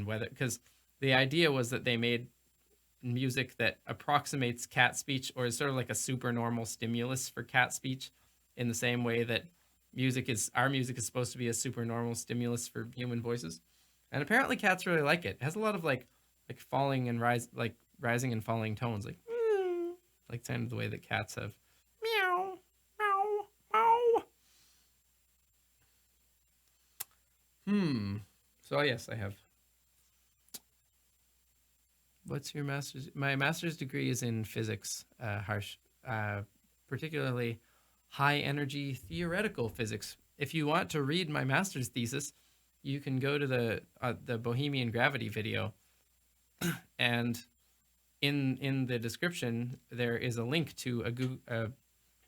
whether, because the idea was that they made music that approximates cat speech or is sort of like a supernormal stimulus for cat speech in the same way that our music is supposed to be a supernormal stimulus for human voices. And apparently cats really like it. It has a lot of like falling and rising and falling tones, like kind of the way that cats have meow, meow, meow. So yes, I have. What's your master's? My master's degree is in physics, particularly high energy theoretical physics. If you want to read my master's thesis, you can go to the Bohemian Gravity video, and in the description there is a link to a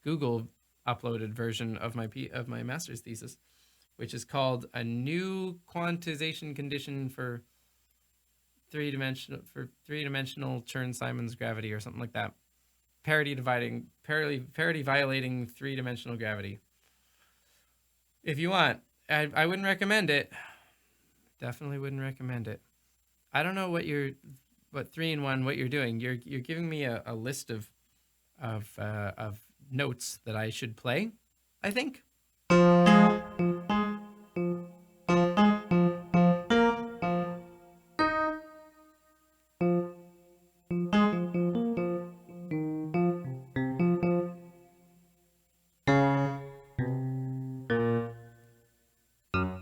Google uploaded version of my master's thesis, which is called A New Quantization Condition for three-dimensional Chern-Simons gravity or something like that. Parity violating three-dimensional gravity. If you want, I wouldn't recommend it. Definitely wouldn't recommend it. I don't know what 3-in-1 what you're doing. You're giving me a list of notes that I should play, I think.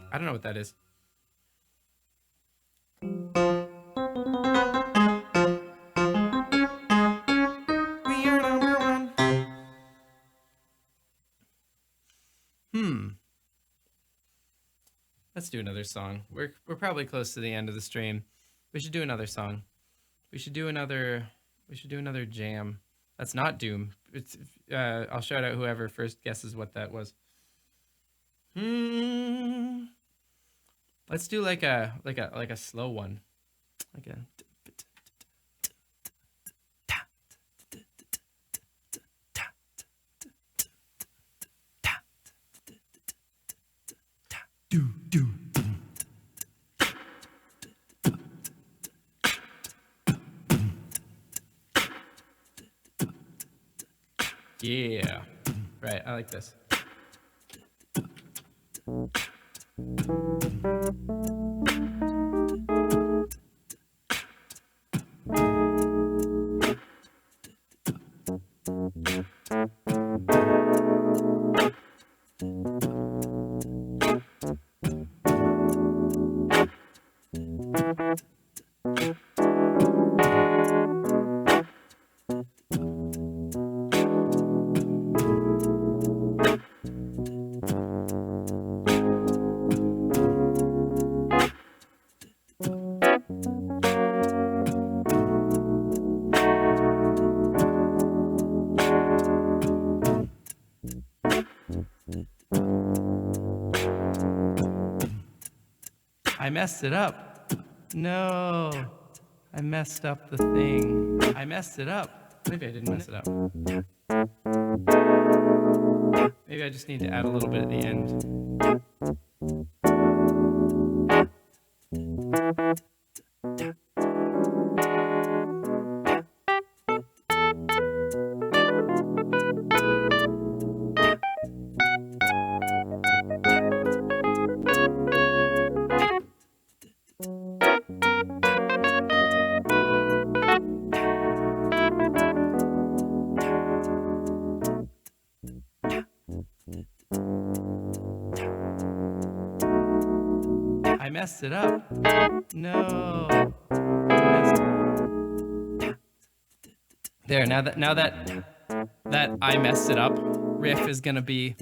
I don't know what that is. We are number one. Let's do another song. We're probably close to the end of the stream. We should do another song. We should do another jam. That's not Doom. It's I'll shout out whoever first guesses what that was. Let's do like a slow one. Like a yeah. Right, I like this. I messed it up. No. I messed up the thing. I messed it up. Maybe I didn't mess it up. Maybe I just need to add a little bit at the end. I messed it up. No. There, now that I messed it up riff is gonna be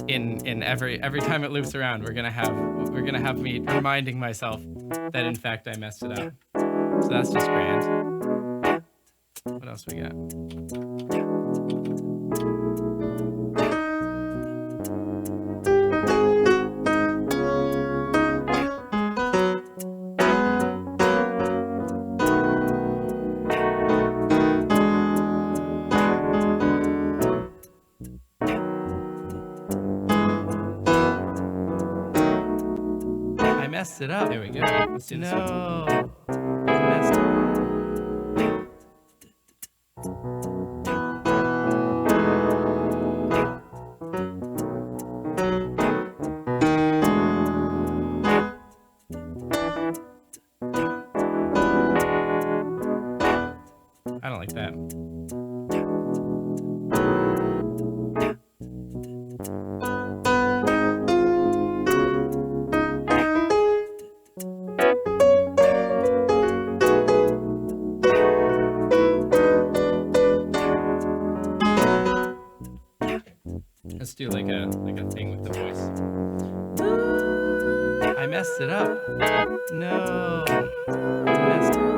in every time it loops around. We're gonna have me reminding myself that in fact I messed it up. So that's just grand. What else we got? I messed it up. There we go. Let's do this one. No. I messed it up. I don't like that. Let's do like a thing with the voice. I messed it up. No. I messed it up.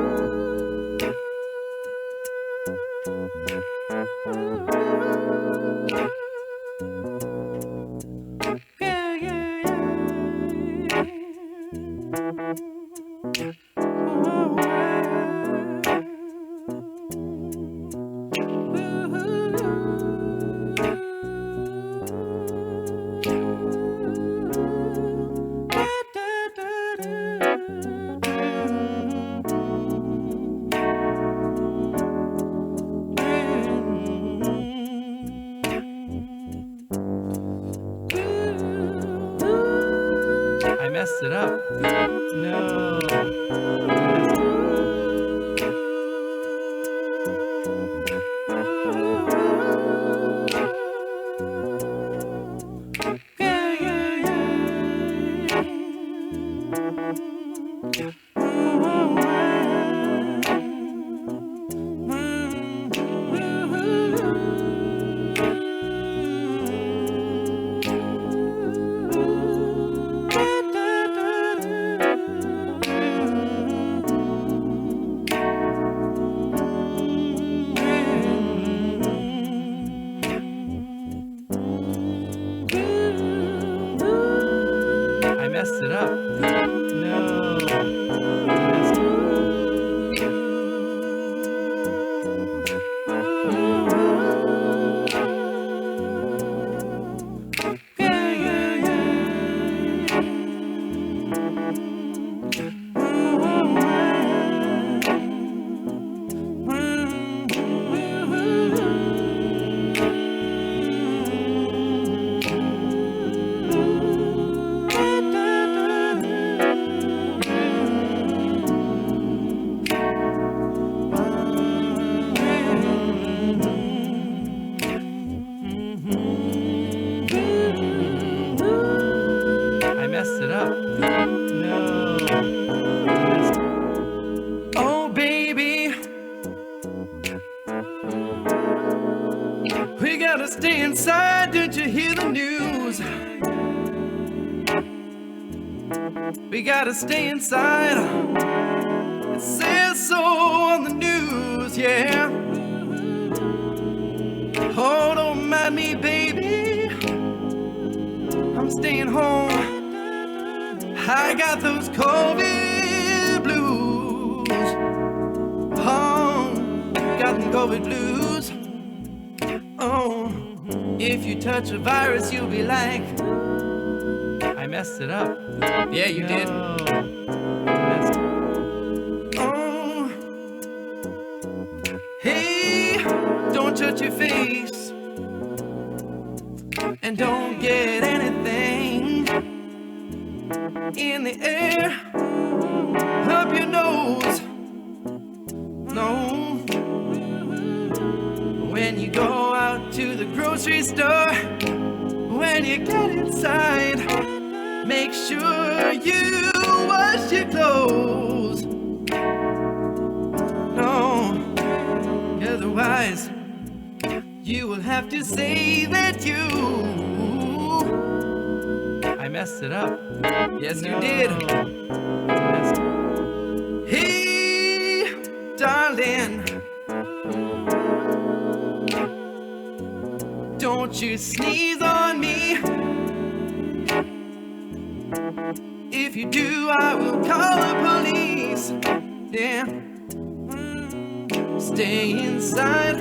I messed it up. No. I messed it up. I messed it up. No. I messed it up. I messed it up. No. I messed it up. Oh, baby, we gotta stay inside. Did you hear the news? We gotta stay inside. It says so on the news, yeah. Oh, don't mind me, baby, I'm staying home. I got those COVID blues. Oh, got them COVID blues. Oh, if you touch a virus, you'll be like, I messed it up. Yeah, you did. oh, hey, don't touch your face. And don't get anything in the air up your nose. No. When you go out to the grocery store, when you get inside, make sure you wash your clothes. No, otherwise you will have to say that I messed it up. yes, you did. Hey, darling, don't you sneeze on me. If you do, I will call the police. Yeah, stay inside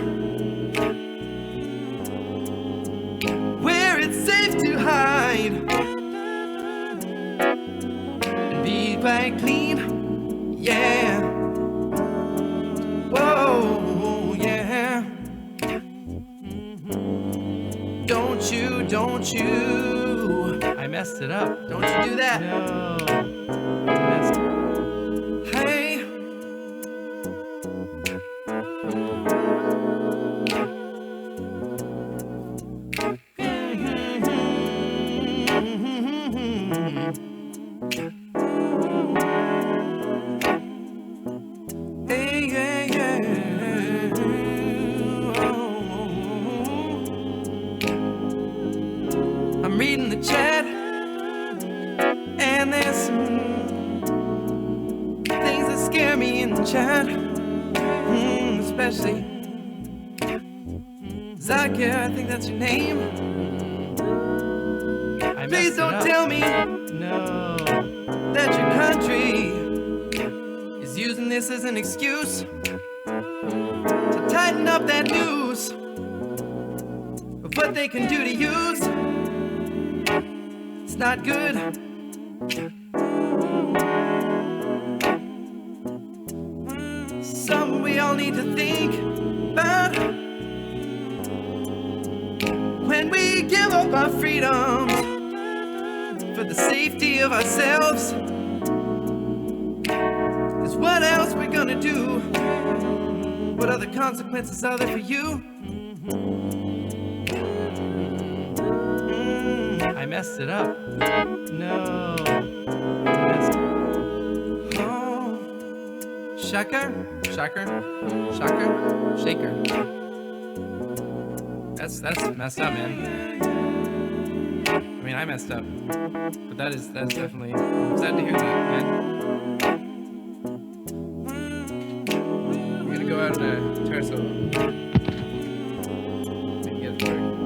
where it's safe to hide and be quite clean. Yeah. Whoa, yeah. Don't you I messed it up. don't you do that. Hey. Hey, yeah, yeah. I'm reading the chat, and there's some things that scare me in the chat, especially Zakia, I think that's your name. I Please messed it don't up. tell me No. that your country is using this as an excuse to tighten up that news of what they can do to use. It's not good. Something we all need to think about when we give up our freedoms for the safety of ourselves. 'Cause what else we're gonna do? What other consequences are there for you? I messed it up. No. Oh, Shaker? Shaker? Shaker. That's messed up, man. I mean, I messed up. But that's definitely, I'm sad to hear that, man. I'm gonna go out on a terror solo. Maybe get it started.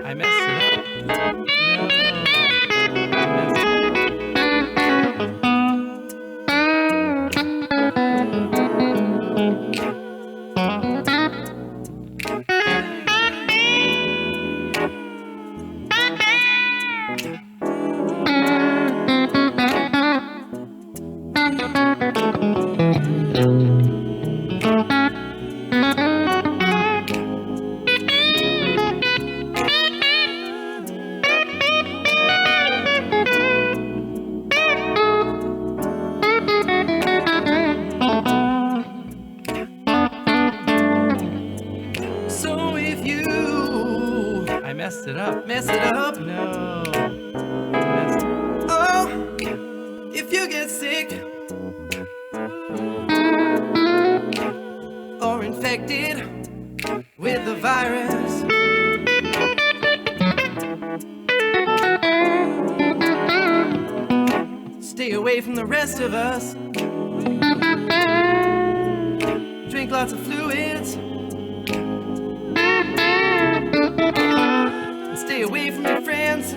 I messed it up. so if you I messed it up. mess it up, No. oh, if you get sick or infected with the virus, away from the rest of us. Drink lots of fluids. Stay away from your friends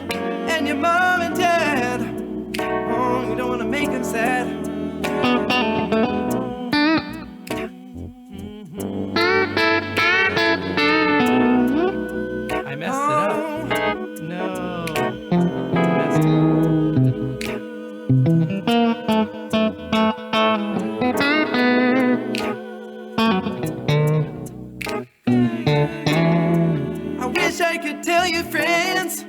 and your mom and dad. Oh, you don't want to make them sad. I messed it up. No. Messed it I wish I could tell you, friends,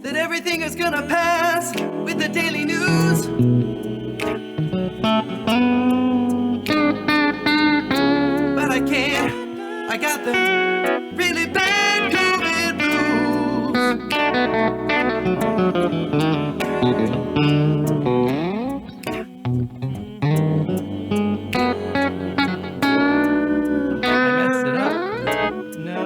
that everything is gonna pass with the daily news. But I can't. I got the really bad COVID I messed it up. No.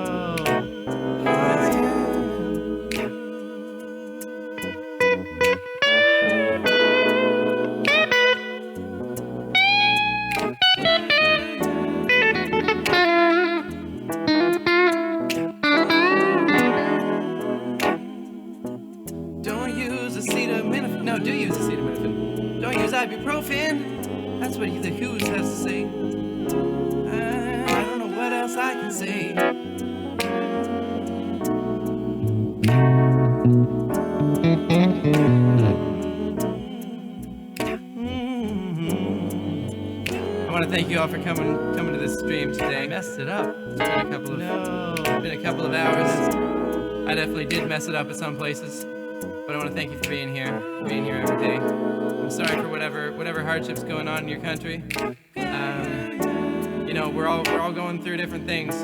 Don't use acetaminophen. No, do use acetaminophen. Don't use ibuprofen. That's what the Who's has to say. I don't know what else I can say. I want to thank you all for coming to this stream today. I messed it up. It's been a couple of hours. I definitely did mess it up at some places, but I want to thank you for being here every day. I'm sorry for whatever hardships going on in your country. You know, we're all going through different things.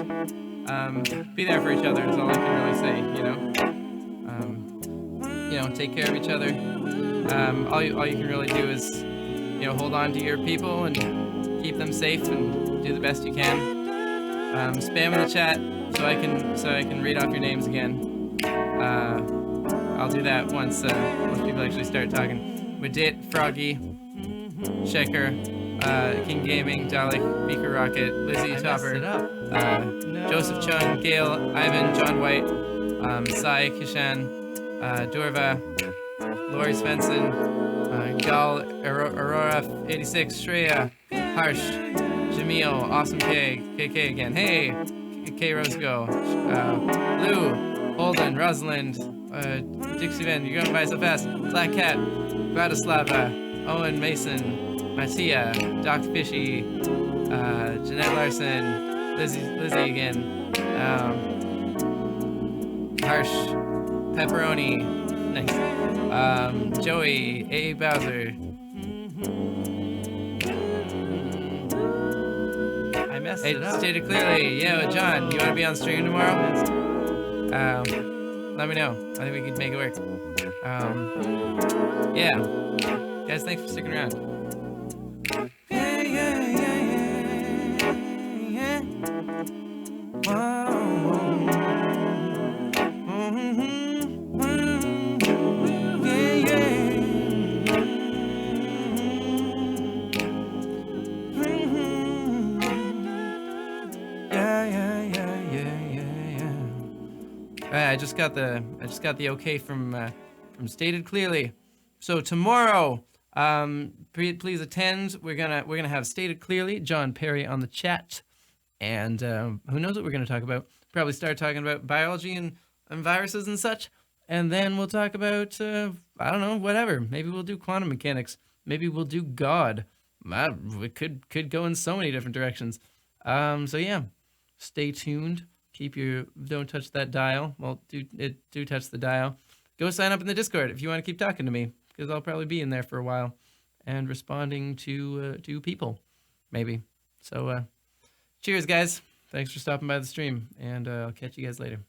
Be there for each other is all I can really say. You know, take care of each other. All you can really do is, you know, hold on to your people and keep them safe and do the best you can. Spam in the chat so I can read off your names again. I'll do that once people actually start talking. Medit, Froggy, Shecker, King Gaming, Dalek, Beaker Rocket, Lizzie Topper, Joseph Chung, Gail, Ivan, John White, Sai, Kishan, Durva, Lori Svensson, Gal, Aurora 86, Shreya, Harsh, Jamil, Awesome K, KK again, hey, K Rosego, Lou, Holden, Rosalind, Dixie Van, you're going by so fast, Black Cat, Vladislava, Owen Mason, Mattia, Doc Fishy, Jeanette Larson, Lizzie again, Harsh, Pepperoni, nice, Joey, A. Bowser. I messed it up. Stated clearly. Yo, John, you want to be on stream tomorrow? Let me know. I think we could make it work. Yeah. Guys, thanks for sticking around. I just got the okay from Stated Clearly. So tomorrow, please attend. We're gonna have Stated Clearly, John Perry on the chat, and who knows what we're gonna talk about? Probably start talking about biology and viruses and such, and then we'll talk about I don't know, whatever. Maybe we'll do quantum mechanics. Maybe we'll do God. We could go in so many different directions. So yeah, stay tuned. Don't touch that dial. Well, do touch the dial. Go sign up in the Discord if you want to keep talking to me, because I'll probably be in there for a while and responding to people, maybe. So cheers, guys. Thanks for stopping by the stream, and I'll catch you guys later.